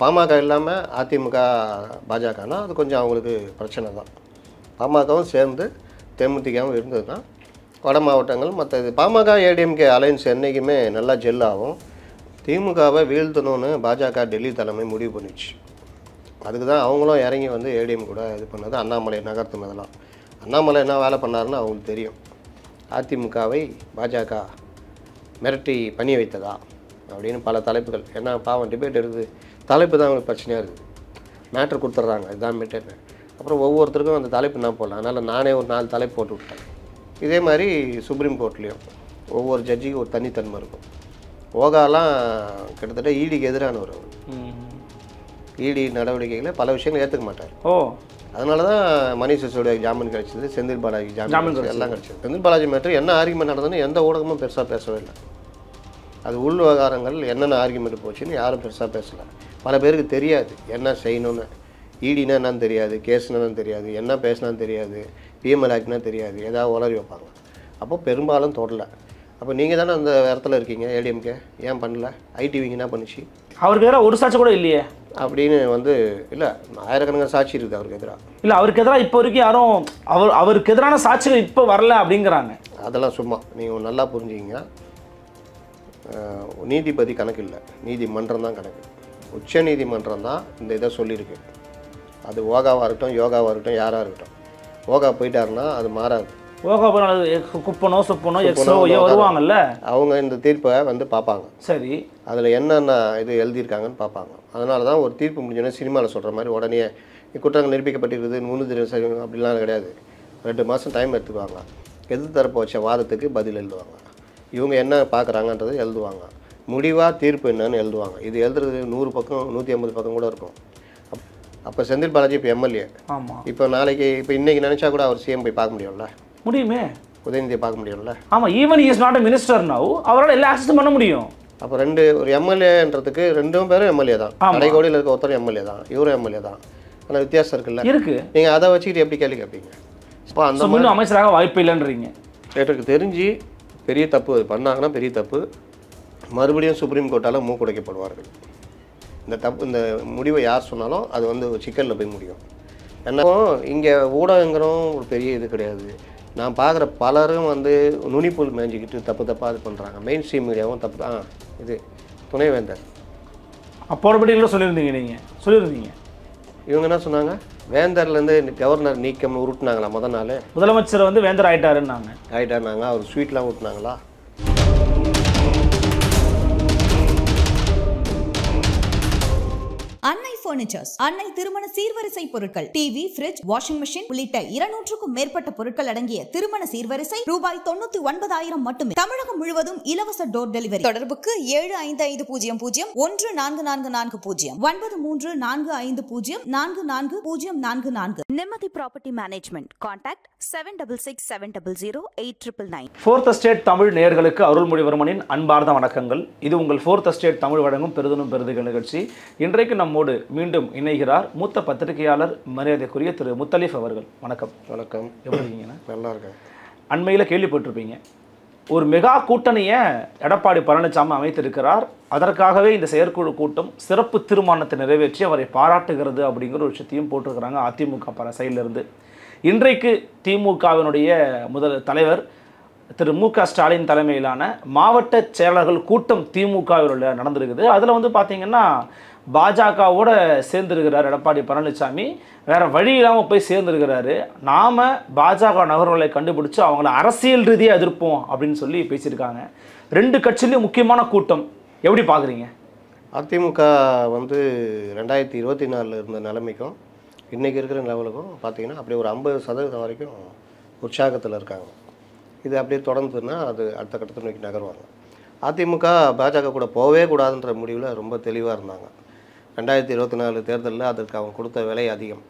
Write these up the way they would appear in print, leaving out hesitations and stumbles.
பாமக இல்லாமல் அதிமுக பாஜகனா அது கொஞ்சம் அவங்களுக்கு பிரச்சனை தான். பாமகவும் சேர்ந்து தேமுதிகவும் இருந்ததுன்னா வட மாவட்டங்கள் மற்ற இது பாமக ஏடிஎம்கே அலையன்ஸ் என்றைக்குமே நல்லா ஜெல்லாகும். திமுகவை வீழ்த்தணும்னு பாஜக டெல்லி தலைமை முடிவு பண்ணிச்சு. அதுக்கு தான் அவங்களும் இறங்கி வந்து ஏடிஎம் கூட இது பண்ணது, அண்ணாமலை நகர்த்துனதெல்லாம். அண்ணாமலை என்ன வேலை பண்ணாருன்னு அவங்களுக்கு தெரியும். அதிமுகவை பாஜக மிரட்டி பண்ணி வைத்ததா அப்படின்னு பல தலைப்புகள். ஏன்னா பாவம் டிபேட் எடுக்குது, தலைப்பு தான் அவங்களுக்கு பிரச்சனையாக இருக்குது. மேட்ரு கொடுத்துட்றாங்க, இதுதான் மீட்டர். அப்புறம் ஒவ்வொருத்தருக்கும் அந்த தலைப்பு என்ன போடலாம். அதனால் நானே ஒரு 4 தலைப்பு போட்டு விட்டேன். இதே மாதிரி சுப்ரீம் கோர்ட்லேயும் ஒவ்வொரு ஜட்ஜிக்கும் ஒரு தனித்தன்மை இருக்கும். ஓகாலாம் கிட்டத்தட்ட ஈடிக்கு எதிரானவர். ஈடி நடவடிக்கைகளை பல விஷயங்கள் ஏற்றுக்க மாட்டார். அதனால தான் மணி சிசோடியா ஜாமீன் கிடைச்சது, செந்தில் பாலாஜி ஜாமீன் எல்லாம் கிடைச்சது. செந்தில் பாலாஜி மேட்ரு என்ன ஆர்குமெண்ட் நடந்ததுன்னு எந்த ஊடகமும் பெருசாக பேசவே இல்லை. அது உள் விவகாரங்கள் என்னென்ன ஆர்குமெண்ட் போச்சுன்னு யாரும் பெருசாக பேசலை. பல பேருக்கு தெரியாது என்ன செய்யணும்னு. ஈடினா என்னன்னு தெரியாது, கேஸ்னா தெரியாது, என்ன பேசினான்னு தெரியாது, பிஎம்எல் ஆக்ட்னா தெரியாது, ஏதாவது உளறி வைப்பாங்க. அப்போ பெரும்பாலும் தொடலை. அப்போ நீங்கள் தானே அந்த இடத்துல இருக்கீங்க, ஏடிஎம்கே ஏன் பண்ணல? ஐடிவிங்க என்ன பண்ணிச்சு? அவருக்கு எதிராக ஒரு சாட்சி கூட இல்லையே அப்படின்னு வந்து இல்லை, ஆயிரக்கணக்கான சாட்சி இருக்குது அவருக்கு எதிராக. இல்லை, அவருக்கு எதிராக இப்போ வரைக்கும் யாரும் அவருக்கு எதிரான சாட்சிகள் இப்போ வரல அப்படிங்கிறாங்க. அதெல்லாம் சும்மா நீங்கள் நல்லா புரிஞ்சுக்கிங்க. நீதிபதி கணக்கு இல்லை, நீதிமன்றம் தான் கணக்கு. உச்ச நீதிமன்றம் தான் இந்த இதை சொல்லியிருக்கு. அது ஓகாவாக இருக்கட்டும், யோகாவாக இருக்கட்டும், யாராக இருக்கட்டும். ஓகா போயிட்டாருன்னா அது மாறாது. ஓகா குப்பனோ சுப்பனோ எக்ஸோ வருவாங்கல்ல, அவங்க இந்த தீர்ப்பை வந்து பார்ப்பாங்க. சரி, அதில் என்னென்ன இது எழுதியிருக்காங்கன்னு பார்ப்பாங்க. அதனால தான் ஒரு தீர்ப்பு முடிஞ்சோன்னே சினிமாவில் சொல்கிற மாதிரி உடனே குற்றங்கள் நிரூபிக்கப்பட்டிருக்குது முன்னுதிரை அப்படிலாம் கிடையாது. 2 மாதம் டைம் எடுத்துக்குவாங்க. எதிர் தரப்பு வச்ச வாதத்துக்கு பதில் எழுதுவாங்க. இவங்க என்ன பார்க்குறாங்கன்றது எழுதுவாங்க. முடிவாக தீர்ப்பு என்னன்னு எழுதுவாங்க. இது எழுதுறது 100 பக்கம் 150 பக்கம் கூட இருக்கும். அப்போ செந்தில் பாலாஜி இப்போ எம்எல்ஏ. ஆமாம். இப்போ நாளைக்கு இப்போ இன்றைக்கி நினச்சா கூட அவர் சிஎம் போய் பார்க்க முடியும்ல? முடியுமே. உதயநிதியை பார்க்க முடியும்ல? ஆமாம். Even is not a minister now, அவரால் எல்லா ஆக்சஸும் பண்ண முடியும். அப்போ ஒரு எம்எல்ஏன்றதுக்கு 2 பேரும் எம்எல்ஏ தான். கடைக்கோடியில் இருக்க ஒருத்தர் எம்எல்ஏ தான், இவரும் எம்எல்ஏ தான். ஆனால் வித்தியாசம் இருக்குல்ல? இருக்கு. நீங்கள் அதை வச்சுக்கிட்டு எப்படி கேள்வி கேட்பீங்க? இப்போ அந்த முன்னும் அமைச்சராக வாய்ப்பு இல்லைன்றீங்க. எனக்கு தெரிஞ்சு பெரிய தப்பு அது பண்ணாங்கன்னா பெரிய தப்பு. மறுபடியும் சுப்ரீம் கோர்ட்டால் மூக்குடைக்கப்படுவார்கள். இந்த முடிவை யார் சொன்னாலும் அது வந்து சிக்கலில் போய் முடியும். என்ன இங்கே ஊடகங்களும் ஒரு பெரிய இது கிடையாது. நான் பார்க்குற பலரும் வந்து நுனிப்புல் மேய்ஞ்சிக்கிட்டு தப்பாக இது பண்ணுறாங்க. மெயின் ஸ்ட்ரீம் மீடியாவும் தப்பு தான். இது துணைவேந்தர் அப்போட சொல்லியிருந்தீங்க, நீங்கள் சொல்லியிருந்தீங்க. இவங்க என்ன சொன்னாங்க? வேந்தர்லேருந்து கவர்னர் நீக்கம்னு உருட்டினாங்களா முதல் நாள்? முதலமைச்சர் வந்து வேந்தர் ஆகிட்டாருன்னாங்க. அவர் ஸ்வீட்லாம் ஊட்டினாங்களா? அன்னை பர்னிச்சர்ஸ், அன்னை திருமண சீர்வரிசை பொருட்கள், டிவி, ஃபிரிட்ஜ், வாஷிங் மெஷின் உள்ளிட்ட 200க்கும் மேற்பட்ட பொருட்கள் அடங்கிய திருமண சீர்வரிசை ரூபாய் 99,000 மட்டுமே. தமிழகம் முழுவதும் இலவச டோர் டெலிவரி. தொடர்புக்கு 7550014440 9345044044. நிம்மதி property management. Contact 7667008999. Fourth estate Tamil நேயர்களுக்கு அருள்மொழிவர்மனின் அன்பார்ந்த வணக்கங்கள். இது உங்கள் ஃபோர்த் எஸ்டேட் தமிழ் வழங்கும் பெருதனும் பெருதுகள் நிகழ்ச்சி. இன்றைக்கு நம்மோடு மீண்டும் இணைகிறார் மூத்த பத்திரிகையாளர் மரியாதைக்குரிய திரு முத்தலீஃப் அவர்கள். வணக்கம். வணக்கம். எப்படி இருக்கீங்கன்னா? நல்லா இருக்கேன். அண்மையில் கேள்விப்பட்டிருப்பீங்க, ஒரு மெகா கூட்டணியை எடப்பாடி பழனிசாமி அமைத்திருக்கிறார். அதற்காகவே இந்த செயற்குழு கூட்டம் சிறப்பு தீர்மானத்தை நிறைவேற்றி அவரை பாராட்டுகிறது அப்படிங்கிற ஒரு விஷயத்தையும் போட்டிருக்கிறாங்க அதிமுக பல சைடிலிருந்து. இன்றைக்கு திமுகவினுடைய முதல் தலைவர் திரு மு.க. ஸ்டாலின் தலைமையிலான மாவட்ட செயலாளர்கள் கூட்டம் திமுகவில் நடந்திருக்குது. அதில் வந்து பார்த்திங்கன்னா பாஜகவோட சேர்ந்துருக்கிறார் எடப்பாடி பழனிசாமி. வேறு வழி இல்லாமல் போய் சேர்ந்துருக்கிறாரு. நாம் பாஜக நகர்வுகளை கண்டுபிடிச்சி அவங்கள அரசியல் ரீதியாக எதிர்ப்போம் அப்படின்னு சொல்லி பேசியிருக்காங்க. 2 கட்சியிலையும் முக்கியமான கூட்டம். எப்படி பார்க்குறீங்க? அதிமுக வந்து 2024 இருந்த நிலைமைக்கும் இன்றைக்கி இருக்கிற லெவலுக்கும் பார்த்திங்கன்னா அப்படியே ஒரு 50% வரைக்கும் உற்சாகத்தில் இருக்காங்க. இது அப்படியே தொடர்ந்துன்னா அது அடுத்த கட்டத்தை நோக்கி நகர்வாங்க. அதிமுக பாஜக கூட போகவே கூடாதுன்ற முடிவில் ரொம்ப தெளிவாக இருந்தாங்க. 2024 தேர்தலில் அதற்கு அவங்க கொடுத்த விலை அதிகம்.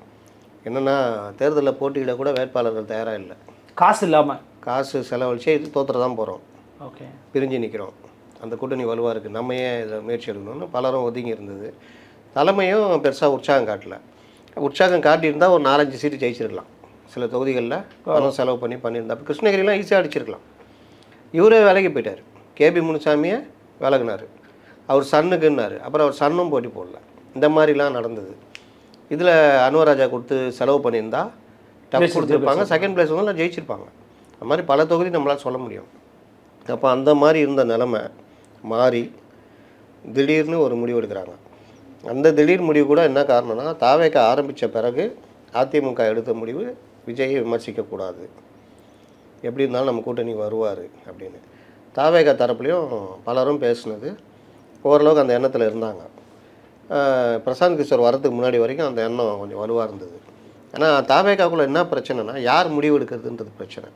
என்னென்னா தேர்தலில் போட்டியிட கூட வேட்பாளர்கள் தயாராக இல்லை. காசு இல்லாமல் காசு செலவழிச்சு இது தோற்ற தான் போகிறோம். ஓகே, பிரிஞ்சு நிற்கிறோம், அந்த கூட்டணி வலுவாக இருக்குது, நம்ம ஏன் இதை முயற்சி எடுக்கணும்னு பலரும் ஒதுங்கி இருந்தது. தலைமையும் பெருசாக உற்சாகம் காட்டலை. உற்சாகம் காட்டியிருந்தால் ஒரு 4-5 சீட்டு ஜெயிச்சிருக்கலாம். சில தொகுதிகளில் பணம் செலவு பண்ணியிருந்தா அப்போ கிருஷ்ணகிரிலாம் ஈஸியாக அடிச்சிருக்கலாம். இவரே வேலைக்கு போயிட்டார். கேபி முனுசாமியை விலகினார். அவர் சன்னுக்குன்னாரு. அப்புறம் அவர் சன்னும் போட்டி போடல. இந்த மாதிரிலாம் நடந்தது. இதில் அன்வராஜா கொடுத்து செலவு பண்ணியிருந்தா டஃப் கொடுத்துருப்பாங்க, செகண்ட் பிளேஸ் வந்து ஜெயிச்சிருப்பாங்க. அந்த மாதிரி பல தொகுதி நம்மளால் சொல்ல முடியும். அப்போ அந்த மாதிரி இருந்த நிலமை மாறி திடீர்னு ஒரு முடிவு எடுக்கிறாங்க. அந்த திடீர் முடிவு கூட என்ன காரணம்னா, தாவேக ஆரம்பித்த பிறகு அதிமுக எடுத்த முடிவு விஜயை விமர்சிக்கக்கூடாது, எப்படி இருந்தாலும் நம்ம கூட்டணி வருவார் அப்படின்னு. தாவேக தரப்புலையும் பலரும் பேசுனது ஓரளவுக்கு அந்த எண்ணத்தில் இருந்தாங்க. பிரசாந்த் கிஷோர் வரதுக்கு முன்னாடி வரைக்கும் அந்த எண்ணம் கொஞ்சம் வலுவாக இருந்தது. ஆனால் தாவேகாக்குள்ளே என்ன பிரச்சனைனா, யார் முடிவு எடுக்கிறதுன்றது பிரச்சனை.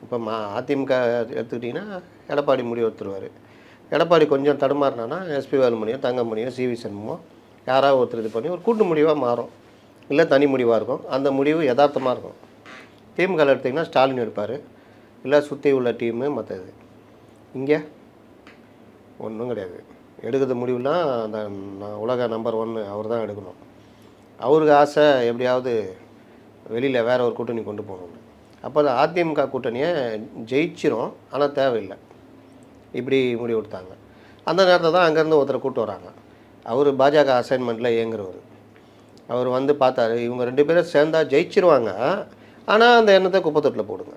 இப்போ அதிமுக எடுத்துக்கிட்டிங்கன்னா எடப்பாடி முடிவு எடுத்துருவார். எடப்பாடி கொஞ்சம் தடுமாறினானா எஸ்பி வேலுமணியோ தங்கமணியோ சிவி சண்முகமோ யாராவது ஒருத்தர் இது பண்ணி ஒரு கூட்டு முடிவாக மாறும், இல்லை தனி முடிவாக இருக்கும். அந்த முடிவு யதார்த்தமாக இருக்கும். திமுக எடுத்திங்கன்னா ஸ்டாலின் எடுப்பார், இல்லை சுற்றி உள்ள டீமு மற்றது. இங்கே ஒன்றும் கிடையாது. எடுக்கிற முடிவுலாம் அந்த உலக நம்பர் 1 அவர் தான் எடுக்கணும். அவருக்கு ஆசை எப்படியாவது வெளியில் வேறு ஒரு கூட்டணி கொண்டு போகணும்னு. அப்போ அந்த அதிமுக கூட்டணியை ஜெயிச்சிரும், ஆனால் தேவையில்லை, இப்படி முடிவு எடுத்தாங்க. அந்த நேரத்தில் தான் அங்கேருந்து ஒருத்தரை கூப்பிட்டு வராங்க. அவர் பாஜக அசைன்மெண்ட்டில் இயங்குறவர். அவர் வந்து பார்த்தாரு, இவங்க 2 பேரும் சேர்ந்தா ஜெயிச்சிருவாங்க, ஆனால் அந்த எண்ணத்தை குப்பத்தொட்டில் போடுங்க.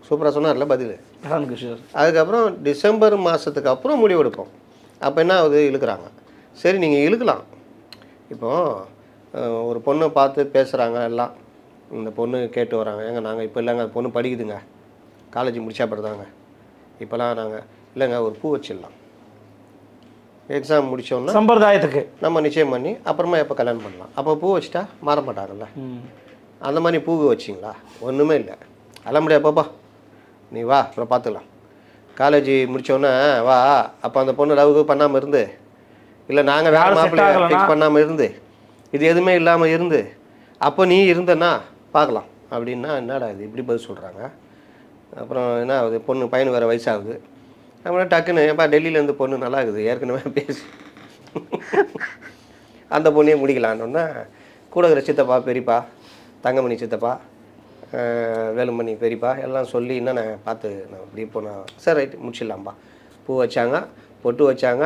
சூப்பராக சொன்னார்ல பதில். அதுக்கப்புறம் டிசம்பர் மாதத்துக்கு அப்புறம் முடிவு எடுப்போம். அப்போ என்ன ஆகுது, இழுக்கிறாங்க. சரி நீங்கள் இழுக்கலாம். இப்போது ஒரு பொண்ணை பார்த்து பேசுகிறாங்க, எல்லாம் இந்த பொண்ணு கேட்டு வராங்க, ஏங்க நாங்கள் இப்போ இல்லைங்க அந்த பொண்ணு படிக்குதுங்க, காலேஜ் முடிச்சாப்படுதாங்க, இப்போலாம் நாங்கள் இல்லைங்க ஒரு பூ வச்சிடலாம், எக்ஸாம் முடித்தோன்னா சம்பிரதாயத்துக்கு நம்ம நிச்சயம் பண்ணி அப்புறமா எப்போ கல்யாணம் பண்ணலாம். அப்போ பூ வச்சுட்டா மாற மாட்டாங்கல்ல. அந்த மாதிரி பூ வச்சிங்களா? ஒன்றுமே இல்லை, அல்ல முடியாது, பாப்பா நீ வா அப்புறம் பார்த்துக்கலாம். காலேஜ் முடித்தோன்னே வா, அப்போ அந்த பொண்ணு லவ் பண்ணாமல் இருந்து, இல்லை நாங்கள் வேறு மாப்பிள்ளை ஃபிக்ஸ் பண்ணாமல் இருந்து, இது எதுவுமே இல்லாமல் இருந்து, அப்போ நீ இருந்தன்னா பார்க்கலாம் அப்படின்னா என்னடா இது இப்படி பதில் சொல்கிறாங்க. அப்புறம் என்ன ஆகுது, பொண்ணு பையனு வேறு வயசாகுது. அப்புறம் டக்குன்னு ஏப்பா டெல்லியிலேருந்து பொண்ணு நல்லா இருக்குது, ஏற்கனவே பேசி அந்த பொண்ணையே முடிக்கலான்னொன்னே கூட இருக்கிற சித்தப்பா பெரியப்பா தங்கமணி சித்தப்பா வேலுமணி பெரியப்பா எல்லாம் சொல்லி என்னென்ன பார்த்து நான் இப்படி போனேன், சரி ரைட்டு முடிச்சிடலாம்ப்பா. பூ வச்சாங்க, பொட்டு வச்சாங்க,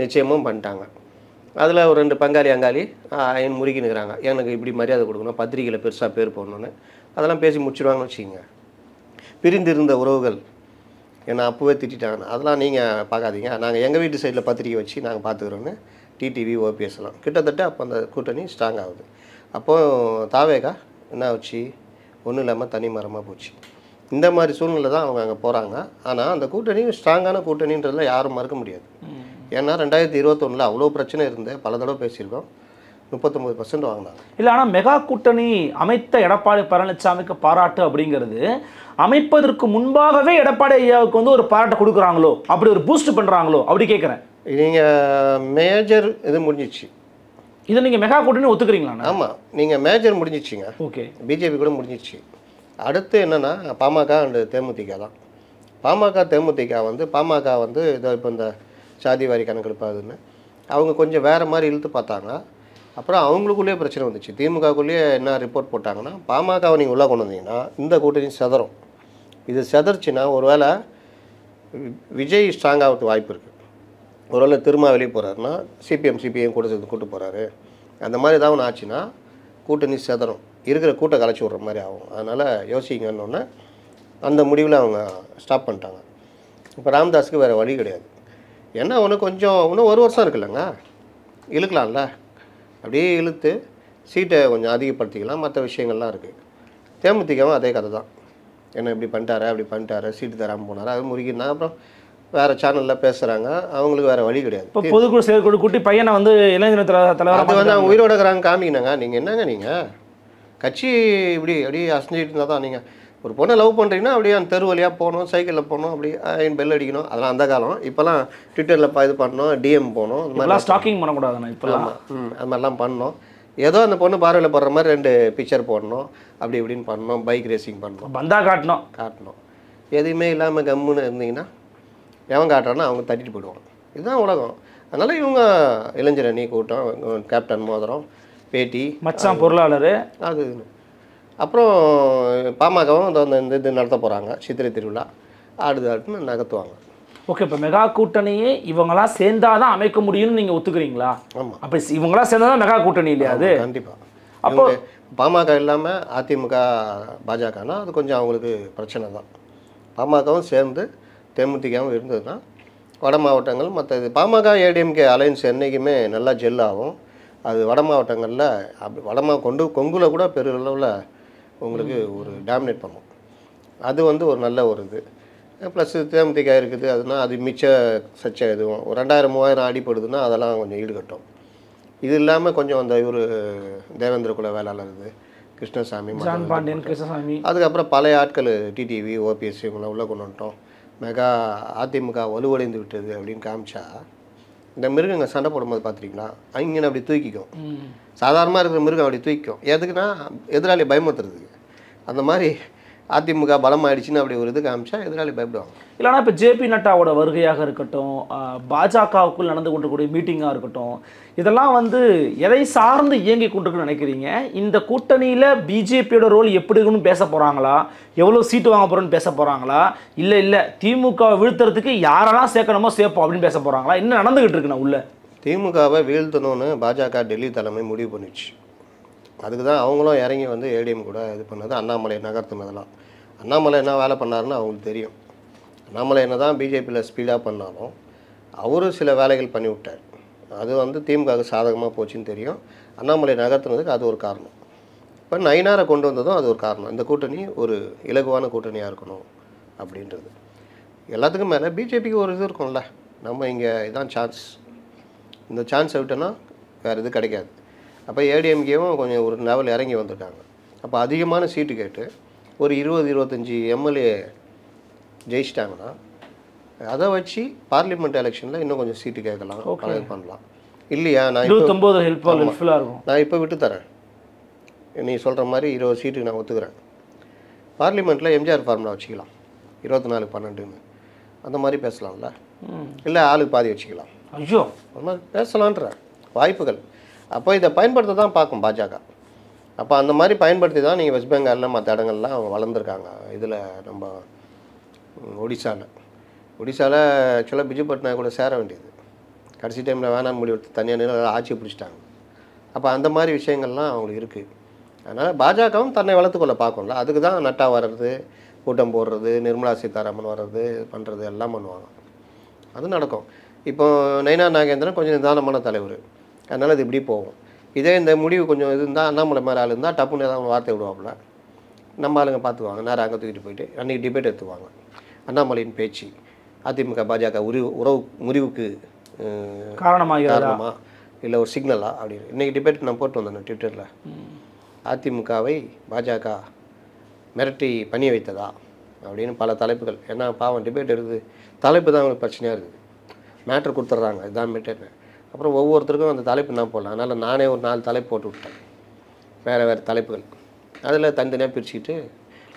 நிச்சயமும் பண்ணிட்டாங்க. அதில் ஒரு 2 பங்காளி அங்காளி என் முறுக்கினுக்கிறாங்க, எனக்கு இப்படி மரியாதை கொடுக்கணும், பத்திரிக்கையில் பெருசாக பேர் போடணுன்னு. அதெல்லாம் பேசி முடிச்சிடுவாங்கன்னு வச்சுக்கோங்க. பிரிந்திருந்த உறவுகள் என்னை அப்போவே திட்டாங்க, அதெல்லாம் நீங்கள் பார்க்காதீங்க, நாங்கள் எங்கள் வீட்டு சைடில் பத்திரிக்கை வச்சு நாங்கள் பார்த்துக்குறோன்னு டிடிவி ஓபிஎஸ் எல்லாம் கிட்டத்தட்ட அப்போ அந்த கூட்டணி ஸ்ட்ராங் ஆகுது. அப்போது தாவேகா என்ன ஆச்சு, ஒன்றும் இல்லாமல் தனி மரமாக போச்சு. இந்த மாதிரி சூழ்நிலை தான் அவங்க அங்கே போகிறாங்க. ஆனால் அந்த கூட்டணி ஸ்ட்ராங்கான கூட்டணின்றதில் யாரும் மறுக்க முடியாது. ஏன்னா 2021 அவ்வளோ பிரச்சனை இருந்து பல தடவை பேசியிருக்கோம், 39% வாங்கினாங்க. இல்லை, ஆனால் மெகா கூட்டணி அமைத்த எடப்பாடி பழனிசாமிக்கு பாராட்டு அப்படிங்கிறது அமைப்பதற்கு முன்பாகவே எடப்பாடி ஐயாவுக்கு வந்து ஒரு பாராட்டை கொடுக்குறாங்களோ, அப்படி ஒரு பூஸ்ட் பண்ணுறாங்களோ அப்படி கேட்குறேன். நீங்கள் மேஜர் இது முடிஞ்சிச்சு, இதை நீங்கள் மெகா கூட்டணி ஒத்துக்கிறீங்களா? ஆமாம், நீங்கள் மேஜர் முடிஞ்சிச்சிங்க. ஓகே, பிஜேபி கூட முடிஞ்சிச்சு. அடுத்து என்னென்னா பாமக அண்டு தேமுதிக தான். பாமக தேமுதிக வந்து பாமக வந்து இதை இப்போ இந்த சாதி வாரி கணக்கெடுப்பாதுன்னு அவங்க கொஞ்சம் வேறு மாதிரி இழுத்து பார்த்தாங்க. அப்புறம் அவங்களுக்குள்ளேயே பிரச்சனை வந்துச்சு. திமுகக்குள்ளேயே என்ன ரிப்போர்ட் போட்டாங்கன்னா, பாமகவை நீங்கள் உள்ளே கொண்டு வந்தீங்கன்னா இந்த கூட்டணி செதறும், இது செதறிச்சுன்னா ஒருவேளை விஜய் ஸ்ட்ராங் ஆகிறதுக்கு வாய்ப்பு இருக்குது. ஒருவேளை திரும்ப வெளியே போகிறாருன்னா சிபிஎம் கூட சேர்ந்து கூட்டு போகிறாரு, அந்த மாதிரி ஏதாவது ஒன்று ஆச்சுன்னா கூட்டணி செதறும், இருக்கிற கூட்ட கலைச்சி விட்ற மாதிரி ஆகும். அதனால் யோசிங்கன்னொன்னே அந்த முடிவில் அவங்க ஸ்டாப் பண்ணிட்டாங்க. இப்போ ராமதாஸுக்கு வேறு வழி கிடையாது. ஏன்னா கொஞ்சம் இன்னும் 1 வருஷம் இருக்குல்லங்க, இழுக்கலாம்ல, அப்படியே இழுத்து சீட்டை கொஞ்சம் அதிகப்படுத்திக்கலாம், மற்ற விஷயங்கள்லாம் இருக்குது. தேமுதிகவும் அதே கதை தான், என்ன இப்படி பண்ணிட்டாரு அப்படி பண்ணிட்டாரு, சீட்டு தராமல் போனார், அது முறுக்கினா அப்புறம் வேறு சேனலில் பேசுகிறாங்க, அவங்களுக்கு வேறு வழி கிடையாது. இப்போ பொதுக்குழு செயற்குழு கூட்டி பையனை வந்து இளைஞர் தலைவர் அது வந்து அவங்க உயிரோட இருக்கிறாங்க காமிக்கினாங்க. நீங்கள் என்னங்க நீங்கள் கட்சி இப்படி அப்படியே அசைஞ்சிட்டு இருந்தால் தான். நீங்கள் ஒரு பொண்ணை லவ் பண்ணுறீங்கன்னா அப்படியே அந்த தெரு வழியாக போகணும், சைக்கிளில் போகணும், அப்படி பெல் அடிக்கணும், அதெல்லாம் அந்த காலம். இப்போலாம் ட்விட்டரில் இது பண்ணணும், டிஎம் போகணும், இந்த மாதிரிலாம் ஸ்டாக்கிங் பண்ணக்கூடாதுண்ணா இப்போலாம். அது மாதிரிலாம் பண்ணணும். ஏதோ அந்த பொண்ணு பார்வையில் போடுற மாதிரி 2 பிக்சர் போடணும், அப்படி இப்படின்னு பண்ணணும், பைக் ரேசிங் பண்ணணும், பந்தா காட்டணும். எதுவுமே இல்லாமல் கம்முன்னு இருந்தீங்கன்னா எவன் காட்டுறான்னா அவங்க தட்டிட்டு போயிடுவாங்க. இதுதான் உலகம். அதனால் இவங்க இளைஞர் அணி கூட்டம், கேப்டன் மோதிரம், பேட்டி, மச்சான் பொருளாளர், அது அப்புறம் பாமகவும் இந்த இது நடத்த போகிறாங்க, சித்திரை திருவிழா ஆடுன்னு நகர்த்துவாங்க. ஓகே, இப்போ மெகா கூட்டணியே இவங்களாம் சேர்ந்தாதான் அமைக்க முடியும்னு நீங்க ஒத்துக்கிறீங்களா? ஆமாம், அப்ப இவங்களாம் சேர்ந்தாதான் மெகா கூட்டணி இல்லையா அது? கண்டிப்பாக. அப்போ பாமக இல்லாமல் அதிமுக பாஜகனா அது கொஞ்சம் அவங்களுக்கு பிரச்சனை தான். பாமகவும் சேர்ந்து தேமுதிகவும் இருந்ததுன்னா வட மாவட்டங்கள் மற்ற இது பாமக ஏடிஎம்கே அலையன்ஸ் என்றைக்குமே நல்லா ஜெல் ஆகும். அது வட மாவட்டங்களில் அப்படி கொங்குல கூட பெருளவில் உங்களுக்கு ஒரு டாமினேட் பண்ணும். அது ஒரு நல்ல ஒரு இது. ப்ளஸ் தேமுதிக இருக்குது, அதுனா அது மிச்ச சர்ச்சை எதுவும் 2000-3000 அடிப்படுதுன்னா அதெல்லாம் கொஞ்சம் ஈடுகட்டும். இது இல்லாமல் கொஞ்சம் அந்த இவர் தேவேந்திர குல வேளாளர் இது கிருஷ்ணசாமி, ஜான் பாண்டியன், கிருஷ்ணசாமி, அதுக்கப்புறம் பழைய ஆட்கள் டிடிவி, ஓபிஎஸ் இவங்களை உள்ளே கொண்டு வந்துட்டோம். மெகா அதிமுக வலுவடைந்து விட்டது அப்படின்னு காமிச்சா இந்த மிருகங்க சண்டை போடும்போது பார்த்துருக்கீங்களா, அங்கே அப்படி தூக்கிக்கும். சாதாரணமாக இருக்கிற மிருகம் அப்படி தூக்கிக்கும். எதுக்குன்னா எதிராளி பயமுறுத்துறதுக்கு. அந்த மாதிரி அதிமுக பலம் ஆயிடுச்சுன்னு அப்படி ஒரு இது காமிச்சா எதிராளி பயப்படுவாங்க. இல்லைனா இப்போ ஜேபி நட்டாவோட வருகையாக இருக்கட்டும், பாஜகவுக்குள் நடந்து கொண்டிருக்கக்கூடிய மீட்டிங்காக இருக்கட்டும், இதெல்லாம் எதை சார்ந்து இயங்கி கொண்டிருக்குன்னு நினைக்கிறீங்க? இந்த கூட்டணியில் பிஜேபியோட ரோல் எப்படி இருக்குன்னு பேச போகிறாங்களா? எவ்வளோ சீட்டு வாங்க போகிறோன்னு பேச போகிறாங்களா? இல்லை திமுகவை வீழ்த்துறதுக்கு யாரெல்லாம் சேர்க்கணுமோ சேர்ப்போம் அப்படின்னு பேச போகிறாங்களா? என்ன நடந்துகிட்டு இருக்குண்ணா உள்ள? திமுகவை வீழ்த்தணும்னு பாஜக டெல்லி தலைமை முடிவு பண்ணிடுச்சு. அதுக்கு தான் அவங்களும் இறங்கி ஏடிஎம் கூட இது பண்ணது, அண்ணாமலை நகர்த்துனதெல்லாம். அண்ணாமலை என்ன வேலை பண்ணாருன்னு அவங்களுக்கு தெரியும். அண்ணாமலை என்ன தான் பிஜேபியில் ஸ்பீடாக பண்ணாலும் அவரு சில வேலைகள் பண்ணி விட்டார். அது திமுகவுக்கு சாதகமாக போச்சுன்னு தெரியும். அண்ணாமலை நகர்த்துனதுக்கு அது ஒரு காரணம். இப்போ நயினாரை கொண்டு வந்ததும் அது ஒரு காரணம். இந்த கூட்டணி ஒரு இலகுவான கூட்டணியாக இருக்கணும் அப்படின்றது. எல்லாத்துக்கும் மேலே பிஜேபிக்கு ஒரு இது இருக்கும்ல, நம்ம இங்கே இதான் சான்ஸ், இந்த சான்ஸை விட்டோன்னா வேறு இது கிடைக்காது. அப்போ ஏடிஎம்கேவும் கொஞ்சம் ஒரு லெவல் இறங்கி வந்துட்டாங்க. அப்போ அதிகமான சீட்டு கேட்டு ஒரு 20-25 எம்எல்ஏ ஜெயிச்சிட்டாங்கன்னா அதை வச்சு பார்லிமெண்ட் எலெக்ஷனில் இன்னும் கொஞ்சம் சீட்டு கேட்கலாம், இது பண்ணலாம். இல்லையா, நான் 29 ஹெல்ப்ஃபுல்லாக இருக்கும், நான் இப்போ விட்டு தரேன், நீ சொல்கிற மாதிரி 20 சீட்டுக்கு நான் ஒத்துக்கிறேன். பார்லிமெண்ட்டில் எம்ஜிஆர் ஃபார்முலா வச்சுக்கலாம், 24-12ன்னு அந்த மாதிரி பேசலாம்ல. இல்லை ஆளுக்கு பாதி வச்சுக்கலாம், ஐயோ அந்த மாதிரி பேசலான்ற வாய்ப்புகள். அப்போ இதை பயன்படுத்த தான் பார்க்கும் பாஜக. அப்போ அந்த மாதிரி பயன்படுத்தி தான் நீங்கள் வெஸ்ட் பெங்காலில் மற்ற இடங்கள்லாம் அவங்க வளர்ந்துருக்காங்க. இதில் நம்ம ஒடிசாவில் ஆக்சுவலாக பிஜு பட்நாயக் கூட சேர வேண்டியது, கடைசி டைமில் வேணான்னு முடிவு எடுத்து தனியாக நிலை ஆட்சியை பிடிச்சிட்டாங்க. அப்போ அந்த மாதிரி விஷயங்கள்லாம் அவங்களுக்கு இருக்குது. அதனால் பாஜகவும் தன்னை வளர்த்துக்கொள்ள பார்க்கும்ல. அதுக்கு தான் நட்டா வர்றது, கூட்டம் போடுறது, நிர்மலா சீதாராமன் வர்றது, பண்ணுறது எல்லாம் பண்ணுவாங்க. அது நடக்கும். இப்போ நயினா நாகேந்திரன் கொஞ்சம் நிதானமான தலைவர், அதனால் அது இப்படி போகும். இதே இந்த முடிவு கொஞ்சம் இது இருந்தால், அண்ணாமலை மாதிரி ஆள் இருந்தால் டப்புன்னு ஏதாவது வார்த்தை விடுவாப்புல, நம்ம ஆளுங்க பார்த்துக்குவாங்க, நேரம் அங்கே தூக்கிட்டு போயிட்டு அன்றைக்கி டிபேட் எடுத்துக்குவாங்க. அண்ணாமலையின் பேச்சு அதிமுக பாஜக உறவு முறிவுக்கு காரணமா இல்லை ஒரு சிக்னலா அப்படின்னு இன்றைக்கி டிபேட் நான் போட்டு வந்தேன் ட்விட்டரில். அதிமுகவை பாஜக மிரட்டி பணிய வைத்ததா அப்படின்னு பல தலைப்புகள். ஏன்னா பாவம் டிபேட் எடுக்குது, தலைப்பு தான் அவங்களுக்கு பிரச்சனையாக இருக்குது. மேட்ரு கொடுத்துட்றாங்க, இதுதான் மேட்டர்னு. அப்புறம் ஒவ்வொருத்தருக்கும் அந்த தலைப்பு நான் போடலாம். அதனால் நானே ஒரு 4 தலைப்பு போட்டு விட்டேன், வேறு தலைப்புகள். அதில் தனித்தனியாக பிரிச்சுக்கிட்டு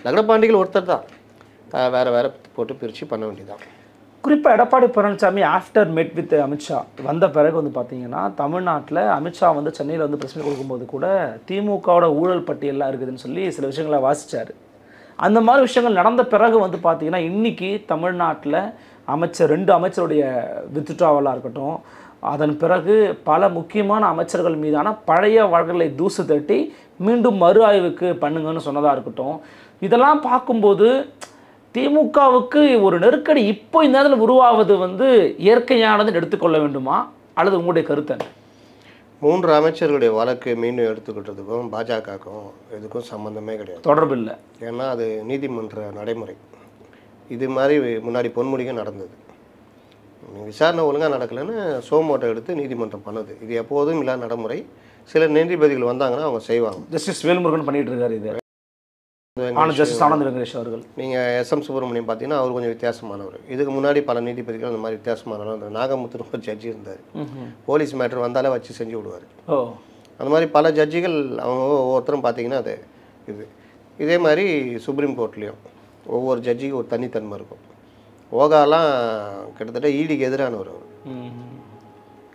லக்னபாண்டிகள் ஒருத்தர் தான், வேறு போட்டு பிரித்து பண்ண வேண்டியதான். குறிப்பாக Edappadi Palaniswami after meet with Amit Shah வந்த பிறகு பார்த்தீங்கன்னா தமிழ்நாட்டில் அமித்ஷா சென்னையில் பிரச்சனை கொடுக்கும்போது கூட திமுகவோட ஊழல் பட்டியல்லாம் இருக்குதுன்னு சொல்லி சில விஷயங்களை வாசித்தார். அந்த மாதிரி விஷயங்கள் நடந்த பிறகு பார்த்தீங்கன்னா இன்றைக்கி தமிழ்நாட்டில் 2 அமைச்சருடைய வித்ட்ராவலாக இருக்கட்டும், அதன் பிறகு பல முக்கியமான அமைச்சர்கள் மீதான பழைய வழக்குகளை தூசு தட்டி மீண்டும் மறு ஆய்வுக்கு பண்ணுங்கன்னு சொன்னதாக இருக்கட்டும், இதெல்லாம் பார்க்கும்போது திமுகவுக்கு ஒரு நெருக்கடி இப்போ இந்த நேரத்தில் உருவாவது இயற்கையானதுன்னு எடுத்துக்கொள்ள வேண்டுமா, அல்லது உங்களுடைய கருத்து என்ன? 3 அமைச்சர்களுடைய வழக்கு மீண்டும் எடுத்துக்கிட்டதுக்கும் பாஜகவுக்கும் இதுக்கும் சம்மந்தமே கிடையாது, தொடர்பு இல்லை. ஏன்னா அது நீதிமன்ற நடைமுறை. இது மாதிரி முன்னாடி பொன்முடிக்கும் நடந்தது. விசாரணை ஒழுங்காக நடக்கலைன்னு சோமோட்டை எடுத்து நீதிமன்றம் பண்ணுது. இது எப்போதும் இல்லாத நடைமுறை. சில நீதிபதிகள் வந்தாங்கன்னா அவங்க செய்வாங்க. ஜஸ்டிஸ் வேல்முருகன் பண்ணிட்டு இருக்காரு இது. ஜஸ்டிஸ் ஆனந்த் வெங்கடேஷ் அவர்கள், நீங்கள் எஸ்எம் சுப்பிரமணியம் பார்த்தீங்கன்னா அவர் கொஞ்சம் வித்தியாசமானவர். இதுக்கு முன்னாடி பல நீதிபதிகள் அந்த மாதிரி வித்தியாசமானவர். நாகமுத்து ஒரு ஜட்ஜி இருந்தார், போலீஸ் மேட்டர் வந்தாலே வச்சு செஞ்சு விடுவார். அந்த மாதிரி பல ஜட்ஜிகள் அவங்க ஒவ்வொருத்தரும் பார்த்தீங்கன்னா அது இதே மாதிரி சுப்ரீம் கோர்ட்லேயும் ஒவ்வொரு ஜட்ஜிக்கும் ஒரு தனித்தன்மை இருக்கும். ஓகாலாம் கிட்டத்தட்ட ஈடிக்கு எதிரானவர்.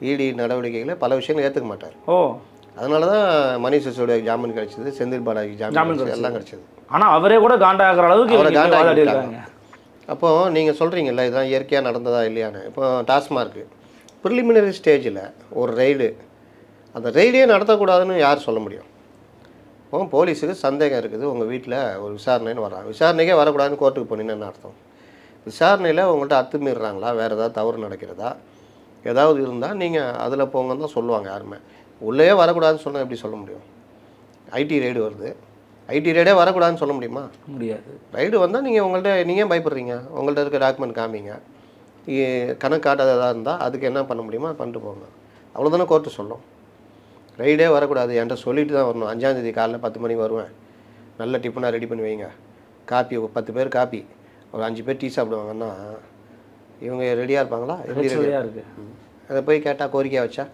ஈடி நடவடிக்கைகளை பல விஷயங்கள் ஏற்றுக்க மாட்டார். அதனால தான் மணி சிசோடியா ஜாமீன் கிடைச்சது, செந்தில் பாலாஜி ஜாமீன் எல்லாம் கிடைச்சது. ஆனால் அவரே கூட காண்டாகிற அளவுக்கு அப்போது நீங்கள் சொல்கிறீங்கல்ல இதெல்லாம் இயற்கையாக நடந்ததா இல்லையான்னு. இப்போ டாஸ்மார்க்கு ப்ரிலிமினரி ஸ்டேஜில் ஒரு ரெய்டு, அந்த ரெய்டே நடத்தக்கூடாதுன்னு யார் சொல்ல முடியும்? இப்போ போலீஸுக்கு சந்தேகம் இருக்குது, உங்கள் வீட்டில் ஒரு விசாரணைன்னு வர்றாங்க, விசாரணைக்கே வரக்கூடாதுன்னு கோர்ட்டுக்கு போனீங்கன்னு என்ன அர்த்தம்? விசாரணையில் உங்கள்கிட்ட அத்துமீறாங்களா, வேறு ஏதாவது தவறு நடக்கிறதா, ஏதாவது இருந்தால் நீங்கள் அதில் போங்கன்னு தான் சொல்லுவாங்க. யாருமே உள்ளே வரக்கூடாதுன்னு சொன்னால் எப்படி சொல்ல முடியும்? ஐடி ரெய்டு வருது, ஐடி ரெய்டே வரக்கூடாதுன்னு சொல்ல முடியுமா? முடியாது. ரைடு வந்தால் நீங்கள் பயப்படுறீங்க, உங்கள்கிட்ட இருக்க டாக்குமெண்ட் காமிங்க, கணக்கு காட்டாததாக இருந்தால் அதுக்கு என்ன பண்ண முடியுமா பண்ணிட்டு போங்க, அவ்வளோதானே கோர்ட்டு சொல்லும். ரைடே வரக்கூடாது, என்கிட்ட சொல்லிட்டு தான் வரணும், 5ஆம் தேதி காலையில் 10 மணிக்கு வருவேன், நல்ல டிஃபனாக ரெடி பண்ணி வைங்க, காப்பி 10 பேர் காப்பி, ஒரு 5 பேர் டீ சாப்பிடுவாங்கன்னா இவங்க ரெடியாக இருப்பாங்களா? எப்படி ரெடியாக இருக்குது? அதை போய் கேட்டால் கோரிக்கையாக வச்சா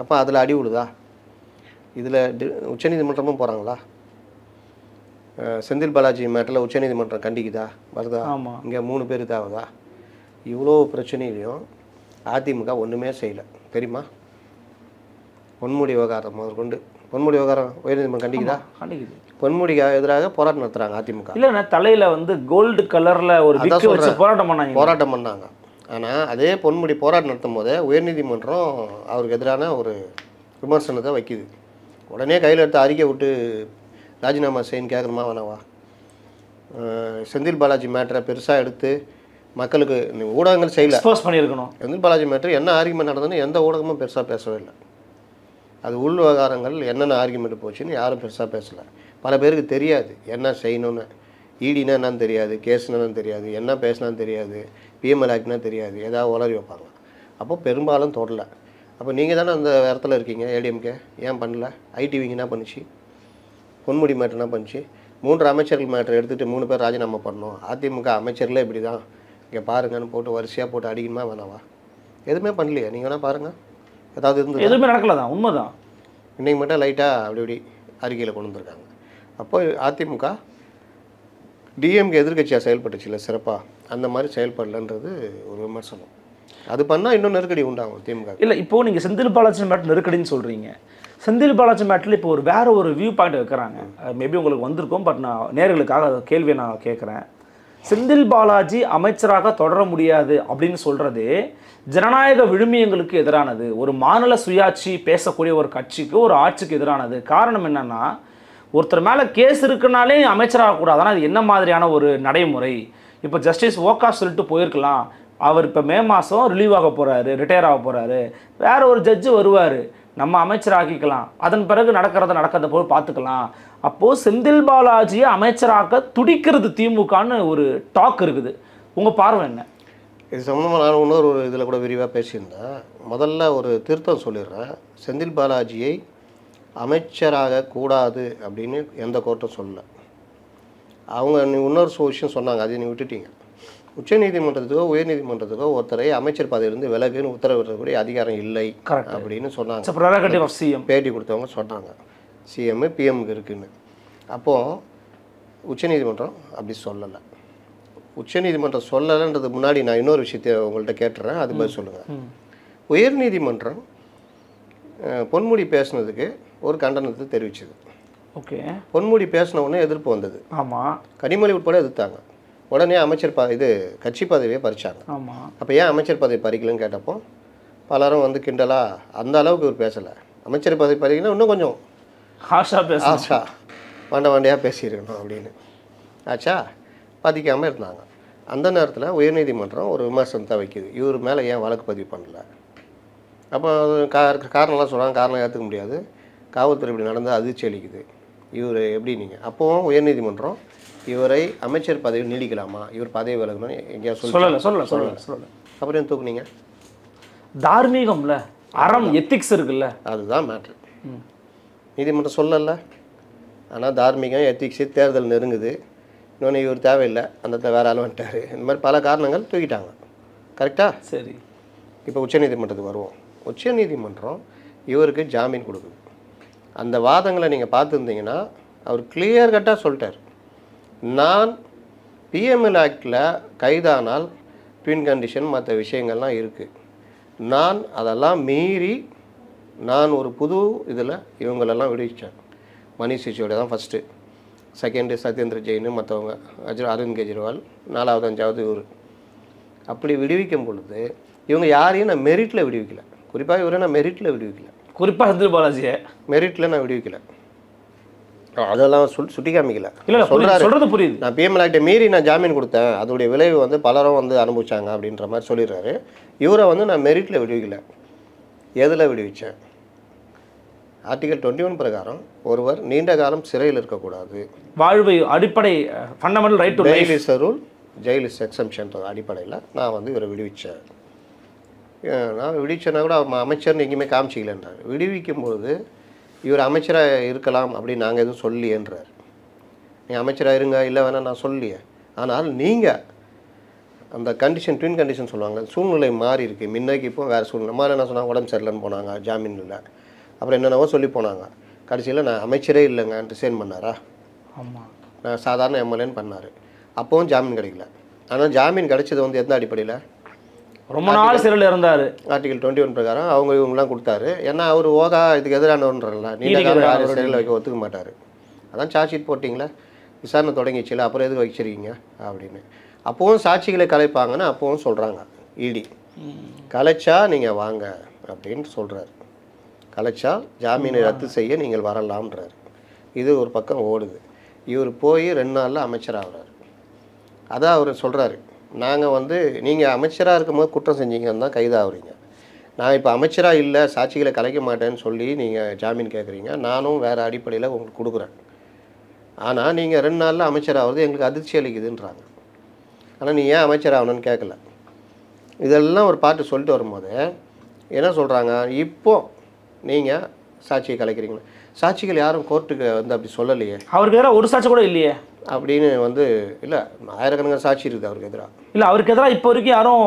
அப்போ அதில் அடி விடுதா? இதில் உச்சநீதிமன்றமும் போகிறாங்களா? செந்தில் பாலாஜி மேட்டரில் உச்சநீதிமன்றம் கண்டிக்குதா, வருதா? இங்கே 3 பேர் தாவதா? இவ்வளோ பிரச்சனையிலையும் அதிமுக ஒன்றுமே செய்யலை தெரியுமா? பொன்முடி விவகாரம் முதற்கொண்டு, பொன்முடி விவகாரம் உயர்நீதிமன்றம் கண்டிக்குது. பொன்முடிக்கு எதிராக போராட்டம் நடத்துகிறாங்க அதிமுக. இல்லைண்ணா, தலையில் வந்து கோல்டு கலரில் ஒரு போராட்டம் பண்ணாங்க. ஆனால் அதே பொன்முடி போராட்டம் நடத்தும் போதே உயர்நீதிமன்றம் அவருக்கு எதிரான ஒரு விமர்சனத்தை வைக்குது. உடனே கையில் எடுத்து அறிக்கை விட்டு ராஜினாமா செய்யன்னு கேட்கணுமா வேணாவா? செந்தில் பாலாஜி மேட்டரை பெருசாக எடுத்து மக்களுக்கு ஊடகங்கள் செய்யலை, எக்ஸ்போஸ் பண்ணியிருக்கணும். செந்தில் பாலாஜி மேட்டர் என்ன ஆர்கியூமெண்ட் நடந்ததுன்னு எந்த ஊடகமும் பெருசாக பேசவே இல்லை. அது உள் விவகாரங்கள் என்னென்ன ஆர்கியூமெண்ட் போச்சுன்னு யாரும் பெருசாக பேசலை. பல பேருக்கு தெரியாது என்ன செய்யணும்னு. ஈடினா என்னன்னு தெரியாது, கேஸ்னா தெரியாது, என்ன பேசினான்னு தெரியாது, பிஎம்எல் ஆக்ட்னா தெரியாது, ஏதாவது உளறி வைப்பாங்க. அப்போ பெரும்பாலும் தொடலை. அப்போ நீங்கள் தானே அந்த இடத்துல இருக்கீங்க, ஏடிஎம்கே ஏன் பண்ணல? ஐடிவிங்க என்ன பண்ணிச்சு? பொன்முடி மேட்டர் என்ன பண்ணிச்சு? 3 அமைச்சர்கள் மேட்டர் எடுத்துகிட்டு 3 பேர் ராஜினாமா பண்ணணும். அதிமுக அமைச்சர்களே இப்படி தான், இங்கே பாருங்கன்னு போட்டு வரிசையாக போட்டு அடிக்கணுமா வேணாவா? எதுவுமே பண்ணலையே, நீங்கள் வேணால் பாருங்கள். ஏதாவது இருந்து எதுவுமே நடக்கல தான், உண்மைதான். இன்றைக்கி மட்டும் லைட்டாக அப்படி அறிக்கையில் கொண்டு வந்திருக்காங்க. அப்போ அதிமுக டிஎம்கே எதிர்கட்சியாக செயல்பட்டுச்சு இல்லை சிறப்பாக, அந்த மாதிரி செயல்படலன்றது ஒரு விமர்சனம். அது பண்ணால் இன்னும் நெருக்கடி உண்டாகும் திமுக. இல்லை, இப்போது நீங்கள் செந்தில் பாலாஜி மேட் நெருக்கடின்னு சொல்கிறீங்க. செந்தில் பாலாஜி மேட்டில் இப்போ வேறு ஒரு வியூ பாயிண்ட் வைக்கிறாங்க. மேபி உங்களுக்கு வந்திருக்கும், பட் நான் நேர்களுக்காக கேள்வியை நான் கேட்குறேன். செந்தில் பாலாஜி அமைச்சராக தொடர முடியாது அப்படின்னு சொல்கிறது ஜனநாயக விழுமியங்களுக்கு எதிரானது, ஒரு மாநில சுயாட்சி பேசக்கூடிய ஒரு கட்சிக்கு, ஒரு ஆட்சிக்கு எதிரானது. காரணம் என்னென்னா, ஒருத்தர் மேலே கேஸ் இருக்குனாலே அமைச்சராகக்கூடாது. ஆனால் அது என்ன மாதிரியான ஒரு நடைமுறை? இப்போ ஜஸ்டிஸ் ஓகா சொல்லிட்டு போயிருக்கலாம், அவர் இப்போ மே மாதம் ரிலீவ் ஆக போகிறாரு, ரிட்டையர் ஆக போகிறாரு, வேறு ஒரு ஜட்ஜு வருவார், நம்ம அமைச்சராக்கிக்கலாம், அதன் பிறகு நடக்கிறத போய் பார்த்துக்கலாம். அப்போது செந்தில் பாலாஜியை அமைச்சராக்க துடிக்கிறது திமுகன்னு ஒரு டாக் இருக்குது. உங்கள் பார்வை என்ன? இது சம்மந்தமாக நான் இன்னொரு இதில் கூட விரிவாக பேசியிருந்தேன். முதல்ல ஒரு திருத்தம் சொல்லிடுறேன். செந்தில் பாலாஜியை அமைச்சராக கூடாது அப்படின்னு எந்த கோர்ட்டும் சொல்லலை. அவங்க இன்னொரு விஷயம் சொன்னாங்க, அதை நீங்கள் விட்டுட்டீங்க. உச்சநீதிமன்றத்துக்கோ உயர்நீதிமன்றத்துக்கோ ஒருத்தரை அமைச்சர் பதவியிலிருந்து விலகுன்னு உத்தரவிடக்கூடிய அதிகாரம் இல்லை அப்படின்னு சொன்னாங்க. பேட்டி கொடுத்தவங்க சொன்னாங்க, சிஎம் பிஎம்க்கு இருக்குன்னு. அப்போது உச்சநீதிமன்றம் அப்படி சொல்லலை. உச்சநீதிமன்றம் சொல்லலைன்றது முன்னாடி நான் இன்னொரு விஷயத்தை உங்கள்கிட்ட கேட்டுறேன், அது பதில் சொல்லுங்கள். உயர்நீதிமன்றம் பொன்முடி பேசுனதுக்கு ஒரு கண்டனத்தை தெரிவிச்சது. ஓகே, பொன்முடி பேசின உடனே எதிர்ப்பு வந்தது. ஆமாம், கனிமொழி உட்பட எதிர்த்தாங்க. உடனே அமைச்சர் கட்சி பதவியை பறிச்சாங்க. ஆமாம், அப்போ ஏன் அமைச்சர் பதவி பறிக்கலன்னு கேட்டப்போ பலரும் வந்து கிண்டலாக அந்த அளவுக்கு இவர் பேசலை. அமைச்சர் பதவி பறிக்கணும் இன்னும் கொஞ்சம் ஆஷா வண்டையாக பேசியிருக்கணும் அப்படின்னு ஆச்சா, பதிக்காமல் இருந்தாங்க. அந்த நேரத்தில் உயர்நீதிமன்றம் ஒரு விமர்சனத்தை வைக்குது, இவர் மேலே ஏன் வழக்கு பதிவு பண்ணல. அப்போ காரணம்லாம் சொல்கிறாங்க, காரணம் ஏற்றுக்க முடியாது, காவல்துறை இப்படி நடந்தால் அதிர்ச்சி அளிக்குது, இவர் எப்படி நீங்கள். அப்போவும் உயர்நீதிமன்றம் இவரை அமைச்சர் பதவி நீடிக்கலாமா, இவர் பதவி விலகணும்னு எங்கேயா சொல்லலை. அப்புறம் ஏன் தூக்குனீங்க? தார்மீகம்ல, அறம், எத்திக்ஸ் இருக்குல்ல, அதுதான் மேட்ரு. நீதிமன்றம் சொல்லலை, ஆனால் தார்மீகம், எத்திக்ஸு, தேர்தல் நெருங்குது, இன்னொன்று இவர் தேவையில்லை, அந்த வேற ஆள் வந்துட்டார், இந்த மாதிரி பல காரணங்கள் தூக்கிட்டாங்க. கரெக்டாக? சரி. இப்போ உச்சநீதிமன்றத்துக்கு வருவோம். உச்சநீதிமன்றம் இவருக்கு ஜாமீன் கொடுக்குது. அந்த வாதங்களை நீங்கள் பார்த்துருந்தீங்கன்னா அவர் கிளியர் கட்டாக சொல்லிட்டார், நான் பிஎம்எல் ஆக்டில் கைதானால் ட்வின் கண்டிஷன் மற்ற விஷயங்கள்லாம் இருக்குது, நான் அதெல்லாம் மீறி நான் ஒரு புது இதில் இவங்களெல்லாம் விடுவிச்சேன். மணிஷ் சிசோடியா தான் ஃபஸ்ட்டு, செகண்டு சத்யேந்திர ஜெயின், மற்றவங்க அரவிந்த் கெஜ்ரிவால், 4வது 5வது இவர். அப்படி விடுவிக்கும் பொழுது இவங்க யாரையும் நான் மெரிட்டில் விடுவிக்கல. குறிப்பாக இவரை நான் மெரிட்டில் விடுவிக்கல. குறிப்பாக செந்தில் பாலாஜியை மெரிட்டில் நான் விடுவிக்கல. அதெல்லாம் சுட்டி காமிக்கல. இல்லை சொல்கிறது புரியுது. நான் பிஎம்எல்ஏ ஆக்டை மீறி நான் ஜாமீன் கொடுத்தேன், அதோடைய விளைவு வந்து பலரும் வந்து அனுபவிச்சாங்க அப்படின்ற மாதிரி சொல்லிடுறாரு. இவரை வந்து நான் மெரிட்டில் விடுவிக்கல. எதில் விடுவிச்சேன்? ஆர்டிகல் 21 பிரகாரம் ஒருவர் நீண்ட காலம் சிறையில் இருக்கக்கூடாது. வாழ்வை அடிப்படை fundamental right to life is rule, jail is exemption அடிப்படையில் நான் வந்து இவரை விடுவிச்சேன். நான் விடுவிச்சேன்னா கூட அமைச்சர்னு எங்கேயுமே காமிச்சிக்கலன்றார். விடுவிக்கும்போது இவர் அமைச்சராக இருக்கலாம் அப்படின்னு நாங்கள் எதுவும் சொல்லியன்றார். நீங்கள் அமைச்சராக இருங்க, இல்லை வேணால் நான் சொல்லியே. ஆனால் நீங்கள் அந்த கண்டிஷன், ட்வின் கண்டிஷன் சொல்லுவாங்க, சூழ்நிலை மாறி இருக்குது. முன்னைக்கு இப்போ வேறு சூழ்நிலை மாதிரி என்ன சொன்னாங்க, உடம்பு சரியில்லைன்னு போனாங்க, ஜாமீன் இல்லை, அப்புறம் என்னென்னவோ சொல்லி போனாங்க. கடைசியில் நான் அமைச்சரே இல்லைங்க ரிசைன் பண்ணாரா? ஆமாம். நான் சாதாரண எம்எல்ஏன்னு பண்ணார். அப்போவும் ஜாமீன் கிடைக்கல. ஆனால் ஜாமீன் கிடைச்சது வந்து எந்த அடிப்படையில்? ரொம்ப நாள் சிறையில் இருந்தார். ஆர்டிகல் 21 பிரகாரம் அவங்க இவங்கெல்லாம் கொடுத்தாரு. ஏன்னா அவர் ஓகா இதுக்கு எதிரானவன்றல நீண்ட காலம் யாரும் சிறையில் வைக்க ஒத்துக்க மாட்டார். அதான் சார்ஜ் ஷீட் போட்டிங்களே, விசாரணை தொடங்கிச்சில்ல, அப்புறம் எதுக்கு வச்சிருக்கீங்க அப்படின்னு. அப்போவும் சாட்சிகளை கலைப்பாங்கன்னு அப்போவும் சொல்கிறாங்க. இடி கலைச்சா நீங்கள் வாங்க அப்படின்னு சொல்கிறார். கலைச்சா ஜாமீனை ரத்து செய்ய நீங்கள் வரலாம்ன்றார். இது ஒரு பக்கம் ஓடுது. இவர் போய் 2 நாளில் அமைச்சராகிறார். அதான் அவர் சொல்கிறாரு, நாங்கள் வந்து நீங்கள் அமைச்சராக இருக்கும்போது குற்றம் செஞ்சீங்கன்னு தான் கைதாகிறீங்க. நான் இப்போ அமைச்சராக இல்லை, சாட்சிகளை கலைக்க மாட்டேன்னு சொல்லி நீங்கள் ஜாமீன் கேட்குறீங்க. நானும் வேறு அடிப்படையில் உங்களுக்கு கொடுக்குறேன். ஆனால் நீங்கள் 2 நாளில் அமைச்சராகிறது எங்களுக்கு அதிர்ச்சி அளிக்குதுன்றாங்க. ஆனால் நீ ஏன் அமைச்சராகணும்னு கேட்கல. இதெல்லாம் ஒரு பாட்டு சொல்லிட்டு வரும்போது என்ன சொல்கிறாங்க, இப்போ நீங்கள் சாட்சியை கலைக்கிறீங்களா? சாட்சிகள் யாரும் கோர்ட்டுக்கு வந்து அப்படி சொல்லலையே. அவருக்கு எதிராக ஒரு சாட்சி கூட இல்லையே அப்படின்னு வந்து இல்லை, ஆயிரக்கணக்கான சாட்சி இருக்குது அவருக்கு எதிராக. இல்லை, அவருக்கு எதிராக இப்போ வரைக்கும் யாரும்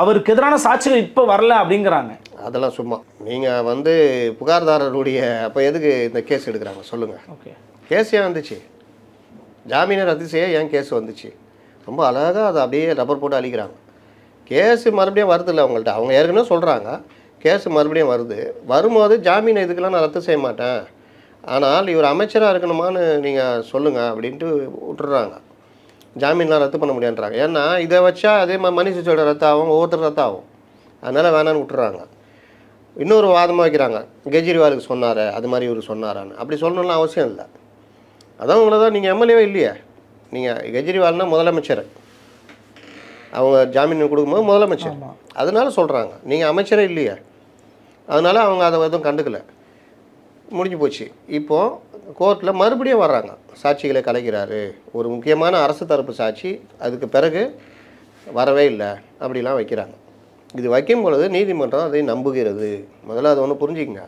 அவருக்கு எதிரான சாட்சிகள் இப்போ வரல அப்படிங்கிறாங்க. அதெல்லாம் சும்மா நீங்கள் வந்து புகார்தாரருடைய அப்போ எதுக்கு இந்த கேஸ் எடுக்கிறாங்க சொல்லுங்கள். ஓகே, கேஸ் ஏன் வந்துச்சு? ஜாமீனை ரத்து செய்ய ஏன் கேஸ் வந்துச்சு? ரொம்ப அழகாக அதை அப்படியே ரப்பர் போட்டு அழிக்கிறாங்க. கேஸு மறுபடியும் வருது இல்லை அவங்கள்ட்ட. அவங்க ஏற்கனவே சொல்கிறாங்க கேஸு மறுபடியும் வருது. வரும்போது ஜாமீனை இதுக்கெல்லாம் நான் ரத்து செய்ய மாட்டேன், ஆனால் இவர் அமைச்சராக இருக்கணுமான்னு நீங்கள் சொல்லுங்கள் அப்படின்ட்டு விட்டுறாங்க. ஜாமீன்லாம் ரத்து பண்ண முடியான்றாங்க. ஏன்னா இதை வச்சா அதே மாதிரி மணி சிசோட ரத்தாகும், ஒவ்வொருத்தர் ரத்தாகும். அதனால் வேணான்னு விட்டுறாங்க. இன்னொரு வாதமாக வைக்கிறாங்க, கெஜ்ரிவாலுக்கு சொன்னார் அது மாதிரி இவர் சொன்னாரான்னு. அப்படி சொல்லணும்லாம் அவசியம் இல்லை. அதான் உங்களை தான் நீங்கள் எம்எல்ஏவே இல்லையே. நீங்கள் கெஜ்ரிவால்னா முதலமைச்சர், அவங்க ஜாமீன் கொடுக்கும்போது முதலமைச்சர், அதனால சொல்கிறாங்க. நீங்கள் அமைச்சரே இல்லையே, அதனால் அவங்க அதை எதுவும் கண்டுக்கலை, முடிஞ்சு போச்சு. இப்போது கோர்ட்டில் மறுபடியும் வர்றாங்க, சாட்சிகளை கலைக்கிறாரு, ஒரு முக்கியமான அரசு தரப்பு சாட்சி, அதுக்கு பிறகு வரவே இல்லை அப்படிலாம் வைக்கிறாங்க. இது வைக்கும் பொழுது நீதிமன்றம் அதை நம்புகிறது. முதல்ல அதை ஒன்று புரிஞ்சுக்கங்க.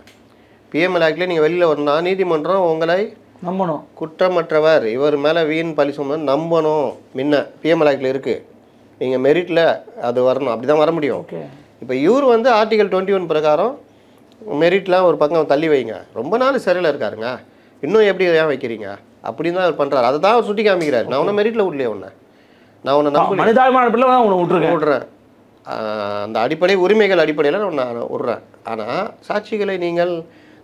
பிஎம்எல் ஆக்ட்லேயே நீங்கள் வெளியில் வரணும்னா நீதிமன்றம் உங்களை நம்பணும், குற்றமற்றவர், இவர் மேலே வீண் பழி சுமந்து நம்பணும். முன்ன பிஎம்எல் ஆக்டில் இருக்குது, நீங்கள் மெரிட்டில் அது வரணும், அப்படி தான் வர முடியும். இப்போ இவர் வந்து ஆர்டிகல் 21 பிரகாரம் மெரிட்லாம் ஒரு பக்கம் தள்ளி வைங்க, ரொம்ப நாள் சிறையில் இருக்காருங்க, இன்னும் எப்படி ஏன் வைக்கிறீங்க அப்படின்னு தான் அவர் பண்ணுறாரு. அதை தான் அவர் சுட்டி காமிக்கிறார். நான் உன்னை மெரிட்டில் விடலையே, நான் உன்னை நம்ப விடுறேன், அந்த அடிப்படை உரிமைகள் அடிப்படையில் நான் விடுறேன். ஆனால் சாட்சிகளை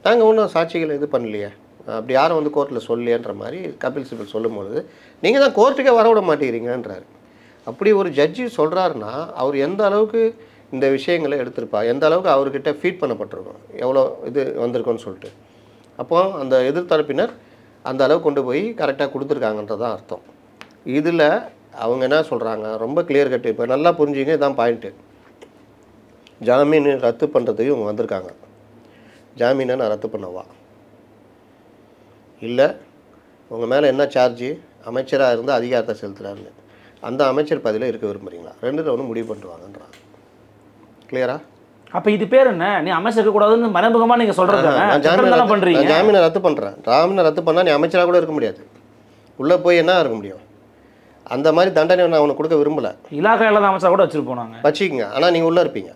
நாங்கள் ஒன்றும் சாட்சிகளை இது பண்ணலையே, அப்படி யாரும் வந்து கோர்ட்டில் சொல்லலையன்ற மாதிரி கபில் சிபல் சொல்லும்பொழுது நீங்கள் தான் கோர்ட்டுக்கே வரவிட மாட்டேங்கிறீங்கன்றார். அப்படி ஒரு ஜட்ஜி சொல்கிறாருன்னா அவர் எந்த அளவுக்கு இந்த விஷயங்களை எடுத்திருப்பா, எந்த அளவுக்கு அவர்கிட்ட ஃபீட் பண்ணப்பட்டிருக்கும், எவ்வளோ இது வந்திருக்குன்னு சொல்லிட்டு. அப்போ அந்த எதிர்த்தரப்பினர் அந்த அளவுக்கு கொண்டு போய் கரெக்டாக கொடுத்துருக்காங்கன்றதான் அர்த்தம். இதில் அவங்க என்ன சொல்கிறாங்க, ரொம்ப கிளியர் கட்டு. இப்போ நல்லா புரிஞ்சுங்க, இதுதான் பாயிண்ட்டு. ஜாமீன் ரத்து பண்ணுறதுக்கு இவங்க வந்திருக்காங்க. ஜாமீனை நான் ரத்து பண்ணவா இல்லை உங்கள் மேலே என்ன சார்ஜு, அமைச்சராக இருந்து அதிகாரத்தை செலுத்துகிறாருன்னு அந்த அமைச்சர் பதிலில் இருக்க விரும்புகிறீங்களா? ரெண்டுல ஒன்று முடிவு பண்ணுவாங்கன்றாங்க. கிளியரா? அப்போ இது பேர் என்ன, நீ அமைச்சர் இருக்கக்கூடாதுன்னு மறைமுகமாக நீங்கள் சொல்கிறது பண்ணுறீங்க. ஜாமீனை ரத்து பண்ணுறேன், ஜாமீனை ரத்து பண்ணால் நீ அமைச்சராக கூட இருக்க முடியாது, உள்ளே போய் என்ன இருக்க முடியும்? அந்த மாதிரி தண்டனை நான் அவனுக்கு கொடுக்க விரும்பலை. இலாக்காவில் அமைச்சராக கூட வச்சுட்டு போனாங்க, வச்சுக்கோங்க. ஆனால் நீங்கள் உள்ளே இருப்பீங்க.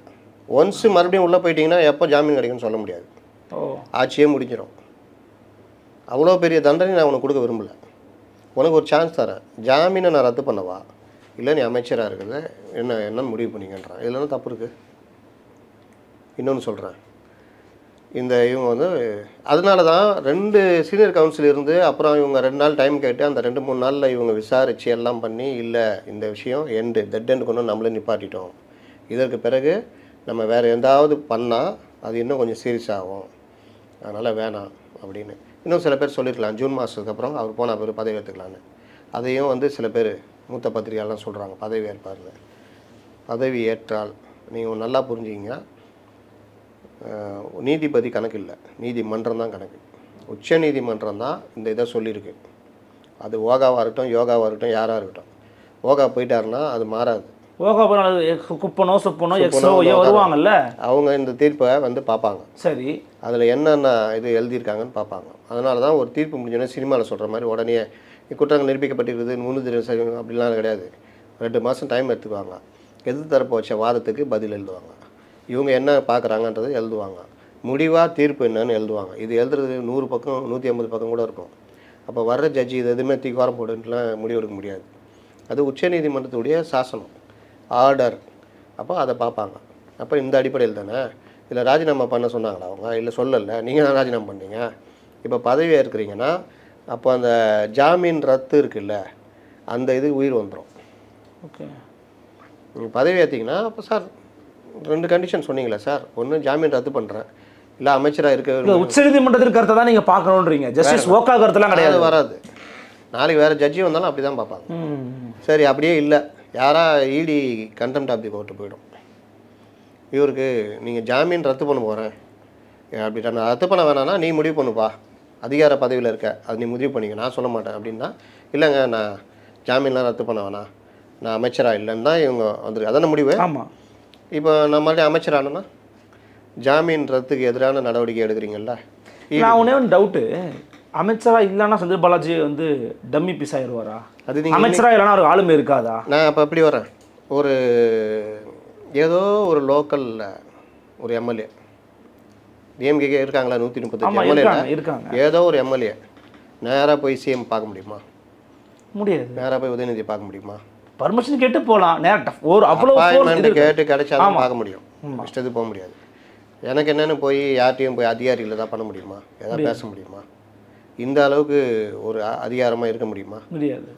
ஒன்ஸு மறுபடியும் உள்ளே போயிட்டீங்கன்னா எப்போ ஜாமீன் கிடைக்குன்னு சொல்ல முடியாது, ஆட்சியே முடிஞ்சிடும். அவ்வளோ பெரிய தண்டனை நான் உனக்கு கொடுக்க விரும்பலை. உனக்கு ஒரு சான்ஸ் தரேன், ஜாமீனை நான் ரத்து பண்ணவா இல்லை நீ அமைச்சராக இருக்கிறத என்னன்னு முடிவு பண்ணிங்கன்றான். இதில் தப்பு இருக்குது. இன்னொன்று சொல்கிறேன், இந்த இவங்க வந்து அதனால தான் 2 சீனியர் கவுன்சில் இருந்து அப்புறம் இவங்க 2 நாள் டைம் கேட்டு அந்த 2-3 நாளில் இவங்க விசாரித்து எல்லாம் பண்ணி இல்லை இந்த விஷயம் டெட் எண்டு கொண்டு நம்மளே நிப்பாட்டிட்டோம், இதற்கு பிறகு நம்ம வேறு எதாவது பண்ணால் அது இன்னும் கொஞ்சம் சீரியஸ் ஆகும், அதனால் வேணாம் அப்படின்னு இன்னும் சில பேர் சொல்லியிருக்கலாம். ஜூன் மாதத்துக்கு அப்புறம் அவர் போன பேர் பதவி ஏற்றுக்கலான்னு. அதையும் வந்து சில பேர் மூத்த பத்திரிகையாளர்லாம் சொல்கிறாங்க பதவி ஏற்பார்னு. பதவி ஏற்றால் நீங்கள் நல்லா புரிஞ்சுக்கிங்க, நீதிபதி கணக்கு இல்லை, நீதிமன்றம் தான் கணக்கு. உச்ச நீதிமன்றம் தான் இந்த இதை சொல்லியிருக்கு. அது ஓகாவாக இருக்கட்டும் யோகாவாக இருக்கட்டும் யாராக இருக்கட்டும், ஓகா போயிட்டாருன்னா அது மாறாது. ஓகா குப்பனோ சுப்பனோ எக்ஸோ வருவாங்கல்ல, அவங்க இந்த தீர்ப்பை வந்து பார்ப்பாங்க. சரி, அதில் என்னென்ன இது எழுதியிருக்காங்கன்னு பார்ப்பாங்க. அதனால தான் ஒரு தீர்ப்பு முடிஞ்சோன்னே சினிமாவில் சொல்கிற மாதிரி உடனே குற்றங்கள் நிரூபிக்கப்பட்டிருக்குது முன்னுதிரை அப்படிலாம் கிடையாது. 2 மாதம் டைம் எடுத்துக்குவாங்க. எதிர் தரப்பு வச்ச வாதத்துக்கு பதில் எழுதுவாங்க. இவங்க என்ன பார்க்குறாங்கன்றது எழுதுவாங்க. முடிவாக தீர்ப்பு என்னன்னு எழுதுவாங்க. இது எழுதுறது 100 பக்கம் 150 பக்கம் கூட இருக்கும். அப்போ வர்ற ஜட்ஜி இது எதுவுமே தீக்காரம் போடுன்ட்டுலாம் முடிவெடுக்க முடியாது. அது உச்சநீதிமன்றத்துடைய சாசனம், ஆர்டர். அப்போ அதை பார்ப்பாங்க. அப்போ இந்த அடிப்படையில் தானே இதில் ராஜினாமா பண்ண சொன்னாங்களா அவங்க? இல்லை சொல்லலை, நீங்கள் தான் ராஜினாமா பண்ணீங்க. இப்போ பதவியாக இருக்கிறீங்கன்னா அப்போ அந்த ஜாமீன் ரத்து இருக்குல்ல, அந்த இது உயிர் வந்துடும். ஓகே, நீங்கள் பதவி ஏற்றிங்கன்னா அப்போ சார் 2 கண்டிஷன் சொன்னீங்களா சார், ஒன்று ஜாமீன் ரத்து பண்ணுறேன், இல்லை அமைச்சராக இருக்க உச்சநீதிமன்றத்திற்கு கருத்தை தான் நீங்கள் பார்க்கணுன்றீங்க. ஜஸ்டிஸ் ஓகா கருத்துலாம் கிடையாது, வராது. நாளைக்கு வேறு ஜட்ஜி வந்தாலும் அப்படி தான் பார்ப்பாங்க. சரி, அப்படியே இல்லை, யாரா இடி கண்டெம்ட் ஆஃப் தி கோர்ட்டு போயிடும். இவருக்கு நீங்கள் ஜாமீன் ரத்து பண்ண போகிறேன் அப்படி நான் ரத்து பண்ண வேணான்னா நீ முடிவு பண்ணுப்பா, அதிகார பதவியில் இருக்க, அது நீ முடிவு பண்ணிக்க, நான் சொல்ல மாட்டேன் அப்படின்னா, இல்லைங்க நான் ஜாமீன்லாம் ரத்து பண்ண வேணாம், நான் அமைச்சராக இல்லைன்னு தான் இவங்க வந்துருக்கு. அதான முடிவு. ஆமாம். இப்போ நான் மறுபடியும் அமைச்சரானா ஜாமீன் ரத்துக்கு எதிரான நடவடிக்கை எடுக்கிறீங்கல்ல. நான் ஒன்றே ஒன்று டவுட்டு, அமைச்சராக இல்லைன்னா செந்தில் பாலாஜி வந்து டம்மி பீஸ் ஆயிடுவாரா? அது நீங்கள் அமைச்சராக இல்லைன்னா ஒரு ஆளுமை இருக்காதா? நான் அப்போ எப்படி வரேன், ஒரு ஏதோ ஒரு லோக்கலில் ஒரு எம்எல்ஏ டிஎம்கே இருக்காங்களா 135 எம்எல்ஏ இருக்காங்க, ஏதோ ஒரு எம்எல்ஏ நேராக போய் சிஎம் பார்க்க முடியுமா? முடியாது. நேராக போய் உதயநிதி பார்க்க முடியுமா? பர்மிஷன் கேட்டு போகலாம், நேரட்டாக ஒரு அவ்வளோ கேட்டு கிடைச்சாலும் பார்க்க முடியும், இஷ்டத்துக்கு போக முடியாது. எனக்கு என்னென்னு போய் யார்ட்டையும் போய் அதிகாரிகளை தான் பண்ண முடியுமா, எதாவது பேச முடியுமா? இந்த அளவுக்கு ஒரு அதிகாரமாக இருக்க முடியுமா? முடியாது.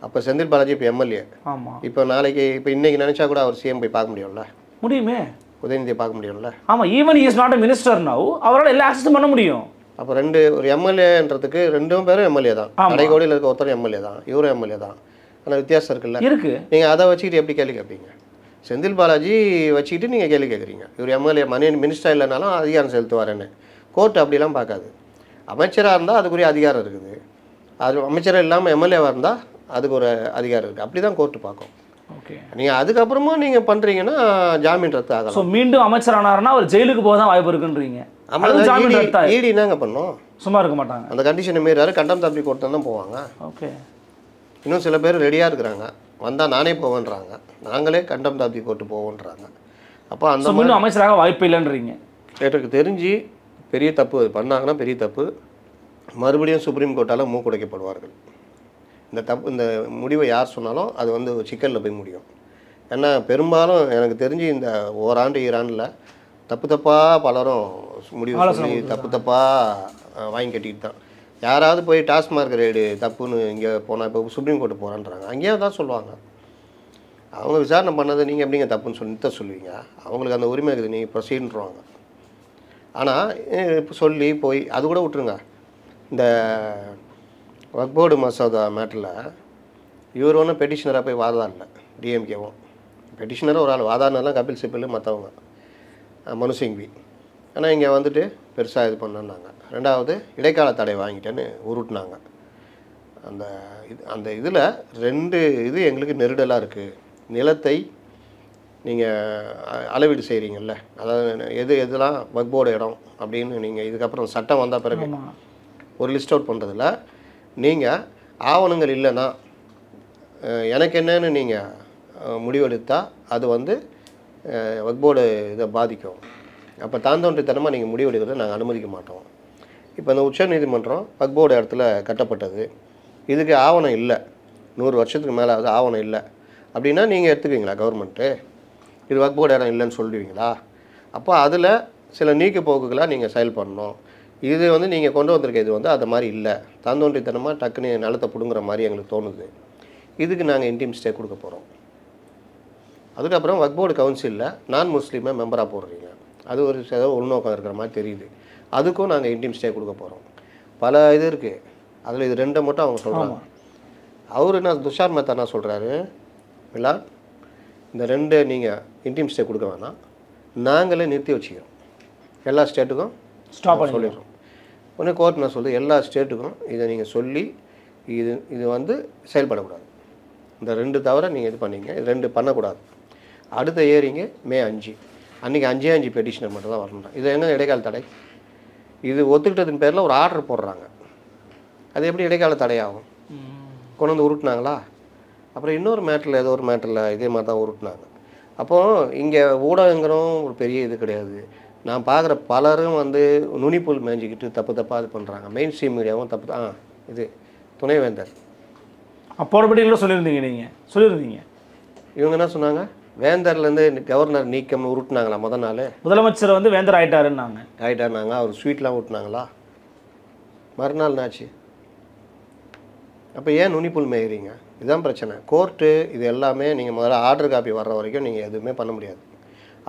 அப்போ செந்தில் பாலாஜி இப்போ எம்எல்ஏ, ஆமாம், இப்போ நாளைக்கு இப்போ இன்றைக்கி நினச்சா கூட அவர் சிஎம் போய் பார்க்க முடியும்ல? முடியுமே. உதயநிதியை பார்க்க முடியும்ல? ஆமாம், even is not a minister now, அவரால் எல்லா ஆக்சஸும் பண்ண முடியும். அப்போ ஒரு எம்எல்ஏன்றதுக்கு 2 பேரும் எம்எல்ஏ தான், கடைக்கோடியில் இருக்க ஒருத்தர் எம்எல்ஏ தான், இவரும் எம்எல்ஏ தான். ஆனால் வித்தியாசம் இருக்குல்ல இருக்கு. நீங்கள் அதை வச்சுக்கிட்டு எப்படி கேள்வி கேட்பீங்க? செந்தில் பாலாஜி வச்சுக்கிட்டு நீங்கள் கேள்வி கேட்குறீங்க, இவர் எம்எல்ஏ மினிஸ்டர் இல்லைனாலும் அதிகாரம் செலுத்துவாருன்னு. கோர்ட் அப்படிலாம் பார்க்காது. அமைச்சராக இருந்தால் அதுக்குரிய அதிகாரம் இருக்குது, அது அமைச்சராக இல்லாமல் எம்எல்ஏவாக இருந்தால் அதுக்கு ஒரு அதிகாரம் இருக்குது. அப்படி தான் கோர்ட்டு பார்க்கும். ஓகே, நீங்கள் அதுக்கப்புறமா நீங்கள் பண்ணுறீங்கன்னா ஜாமீன் ரத்து ஆகலாம். ஸோ மீண்டும் அமைச்சர் ஆனாருன்னா அவர் ஜெயிலுக்கு போக தான் வாய்ப்பு இருக்குன்றீங்க. ஈடி என்னங்க பண்ணும்? சும்மா இருக்க மாட்டாங்க. அந்த கண்டிஷனை மீறாரு கண்டெம்ட் ஆஃப் தி கோர்ட் தான் போவாங்க. ஓகே, இன்னும் சில பேர் ரெடியாக இருக்கிறாங்க, வந்தால் நானே போவேன்றாங்க, நாங்களே கண்டெம்ட் ஆஃப் தி கோர்ட்டு போவோன்றாங்க. அப்போ அந்த மீண்டும் அமைச்சராக வாய்ப்பு இல்லைன்றீங்க. எனக்கு தெரிஞ்சு பெரிய தப்பு அது பண்ணாங்கன்னா பெரிய தப்பு, மறுபடியும் சுப்ரீம் கோர்ட்டால் மூக்குடைக்கப்படுவார்கள். இந்த முடிவை யார் சொன்னாலும் அது வந்து சிக்கலில் போய் முடியும். ஏன்னா பெரும்பாலும் எனக்கு தெரிஞ்சு இந்த ஓராண்டு ஈராண்டில் தப்பாக பலரும் முடிவு சொல்லி தப்பாக வாங்கி கட்டிட்டு தான். யாராவது போய் டாஸ்மார்க் ரேடு தப்புன்னு இங்கே போனால் இப்போ சுப்ரீம் கோர்ட்டு போகிறான்றாங்க, அங்கேயும் தான் சொல்லுவாங்க. அவங்க விசாரணை பண்ணதை நீங்கள் எப்படிங்க தப்புன்னு சொல்லி சொல்லுவீங்க? அவங்களுக்கு அந்த உரிமை இருக்குது, நீங்கள் ப்ரொசீட்ருவாங்க. ஆனால் இப்போ சொல்லி போய் அது கூட விட்டுருங்க. இந்த வக்ஃப் போர்டு மசோதா மேட்டரில் இவர் ஒன்றும் பெட்டிஷனராக போய் வாதாடல, டிஎம்கேவும் பெட்டிஷனராக ஒரு ஆள் வாதாடினதான் கபில் சிபல் மற்றவங்க மனு சிங்வி. ஆனால் இங்கே வந்துட்டு பெருசாக இது பண்ணாங்க. 2வது இடைக்கால தடை வாங்கிட்டேன்னு உருட்டினாங்க. அந்த இதில் 2 இது எங்களுக்கு நெருடலாக இருக்குது. நிலத்தை நீங்கள் அளவீடு செய்கிறீங்கல்ல, அதாவது எதெல்லாம் வக்ஃப் போர்டு இடம் அப்படின்னு நீங்கள் இதுக்கப்புறம் சட்டம் வந்த பிறகு ஒரு லிஸ்ட் அவுட் பண்ணுறதில்ல, நீங்கள் ஆவணங்கள் இல்லைன்னா எனக்கு என்னன்னு நீங்கள் முடிவெடுத்தால் அது வந்து வக்ஃப் போர்டு இதை பாதிக்கும். அப்போ தாந்தோன்றித்தனமாக நீங்கள் முடிவெடுக்கிறத நாங்கள் அனுமதிக்க மாட்டோம். இப்போ இந்த உச்சநீதிமன்றம் வக்ஃப் போர்டு இடத்துல கட்டப்பட்டது, இதுக்கு ஆவணம் இல்லை, 100 வருஷத்துக்கு மேலே ஆகுது, ஆவணம் இல்லை அப்படின்னா நீங்கள் எடுத்துக்குவீங்களா? கவர்மெண்ட்டு இது வக்ஃப் போர்டு இடம் இல்லைன்னு சொல்லுவீங்களா? அப்போ அதில் சில நீக்கு போக்குகளாக நீங்கள் செயல்படணும். இது வந்து நீங்கள் கொண்டு வந்திருக்க இது வந்து அது மாதிரி இல்லை, தந்தோன்றித்தனமாக டக்குன்னு நிலத்தை பிடுங்குற மாதிரி எங்களுக்கு தோணுது. இதுக்கு நாங்கள் இன்டீம் ஸ்டே கொடுக்க போகிறோம். அதுக்கப்புறம் வக்ஃப் போர்டு கவுன்சிலில் நான் முஸ்லீமை மெம்பராக போடுறீங்க, அது ஒரு ஏதோ உள்நோக்கம் இருக்கிற மாதிரி தெரியுது, அதுக்கும் நாங்கள் இன்டீம் ஸ்டே கொடுக்க போகிறோம். பல இது இருக்குது, அதில் இது 2 மட்டும் அவங்க சொல்கிறாங்க. அவர் என்ன துஷார் மேத்தா என்ன சொல்கிறாரு, இல்லை இந்த 2 நீங்கள் இன்டீம் ஸ்டே கொடுக்க வேணாம், நாங்களே நிறுத்தி வச்சுக்கிறோம், எல்லா ஸ்டேட்டுக்கும் ஸ்டாப் சொல்லிடுறோம். உடனே கோர்ட் என்ன சொல்லுது, எல்லா ஸ்டேட்டுக்கும் இதை நீங்கள் சொல்லி இது வந்து செயல்படக்கூடாது, இந்த 2 தவிர நீங்கள் இது பண்ணீங்க, இது 2 பண்ணக்கூடாது. அடுத்த ஏரிங்க மே 5 அன்றைக்கி 5 பெட்டிஷனர் மட்டும் தான் வரணும். இது என்ன இடைக்கால தடை? இது ஒத்துக்கிட்டதின் பேரில் ஒரு ஆர்டர் போடுறாங்க, அது எப்படி இடைக்கால தடையாகும்? கொண்டு வந்து உருட்டினாங்களா? அப்புறம் இன்னொரு மேட்டரில் ஏதோ ஒரு மேட்டரில் இதே மாதிரி தான் உருட்டினாங்க. அப்போது இங்கே ஊடகங்களும் ஒரு பெரிய இது கிடையாது. நான் பார்க்குற பலரும் வந்து நுனிப்புல் மேய்ஞ்சிக்கிட்டு தப்பாக இது பண்ணுறாங்க. மெயின் ஸ்ட்ரீம் மீடியாவும் தப்பு தான். இது துணைவேந்தர் அப்போடபடியில் சொல்லியிருந்தீங்க. இவங்க என்ன சொன்னாங்க, வேந்தர்லேருந்து கவர்னர் நீக்கம்னு உருட்டினாங்களா? நாள் முதலமைச்சர் வந்து வேந்தர் ஆகிட்டாருன்னாங்க. அவர் ஸ்வீட்லாம் ஊட்டினாங்களா? மறுநாள் என்னாச்சு? அப்போ ஏன் நுனிப்புல் மேய்கிறீங்க? இதுதான் பிரச்சனை. கோர்ட்டு இது எல்லாமே நீங்கள் முதல்ல ஆர்டர் காப்பி வர்ற வரைக்கும் நீங்கள் எதுவுமே பண்ண முடியாது.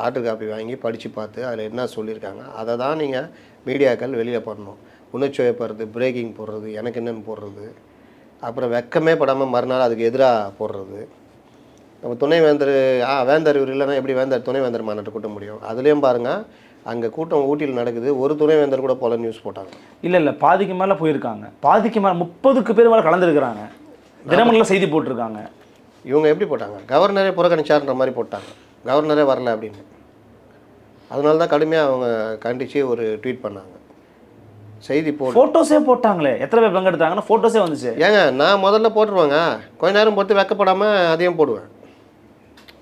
ஆர்டர் காப்பி வாங்கி படித்து பார்த்து அதில் என்ன சொல்லியிருக்காங்க அதை தான் நீங்கள் மீடியாக்கள் வெளியில் பண்ணணும். உணர்ச்சிவயப்படுறது, பிரேக்கிங் போடுறது, எனக்கு என்னென்னு போடுறது, அப்புறம் வெக்கமே படாமல் மறுநாள் அதுக்கு எதிராக போடுறது. நம்ம துணைவேந்தர் வேந்தர் இவர் இல்லைன்னா எப்படி துணைவேந்தர் மாநாட்டை கூட்ட முடியும்? அதுலேயும் பாருங்கள், அங்கே கூட்டம் ஊட்டியில் நடக்குது, ஒரு துணைவேந்தர் கூட போல நியூஸ் போட்டாங்க. இல்லை பாதிக்கு மேலே போயிருக்காங்க, பாதிக்கு மேலே 30க்கு பேர் மேலே கலந்துருக்கிறாங்க, தினமணில் செய்தி போட்டிருக்காங்க. இவங்க எப்படி போட்டாங்க, கவர்னரே புறக்கணிச்சார்ன்ற மாதிரி போட்டாங்க, கவர்னரே வரல அப்படின்னு. அதனால தான் கடுமையாக அவங்க கண்டித்து ஒரு ட்வீட் பண்ணாங்க, செய்தி ஃபோட்டோஸே போட்டாங்களே. எத்தனை பேர் பங்கெடுத்தாங்கன்னா ஃபோட்டோஸே வந்துச்சு. ஏங்க நான் முதல்ல போட்டுருவாங்க, கொஞ்ச நேரம் பொறுத்து வெக்கப்படாமல் அதையும் போடுவேன்.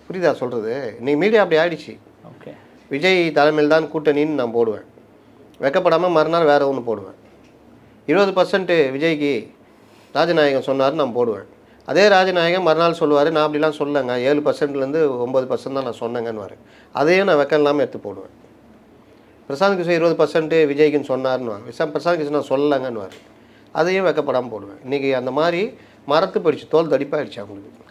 புரியுதா சொல்கிறது? இன்றைக்கி மீடியா அப்படி ஆயிடுச்சு. ஓகே, விஜய் தலைமையில் தான் கூட்டணின்னு நான் போடுவேன், வெக்கப்படாமல் மறுநாள் வேறு ஒன்று போடுவேன். 20% விஜய்க்கு ராஜநாயகம் சொன்னார் நான் போடுவேன். அதே ராஜநாயகம் மறுநாள் சொல்லுவார், நான் அப்படிலாம் சொல்லலைங்க, 7%லேருந்து 9% தான் நான் சொன்னேங்கன்னு. அதையும் நான் வெக்கம் இல்லாமல் எடுத்து போடுவேன். பிரசாந்த் கிஷோர் 20% விஜய்க்குன்னு சொன்னார்னு பிரசாந்த் கிஷோர் நான் சொல்லலைங்கன்னு, அதையும் வெக்கப்படாமல் போடுவேன். இன்றைக்கி அந்த மாதிரி மரத்து போயிடுச்சு, தோல் தடிப்பாகிடுச்சு அவங்களுக்கு.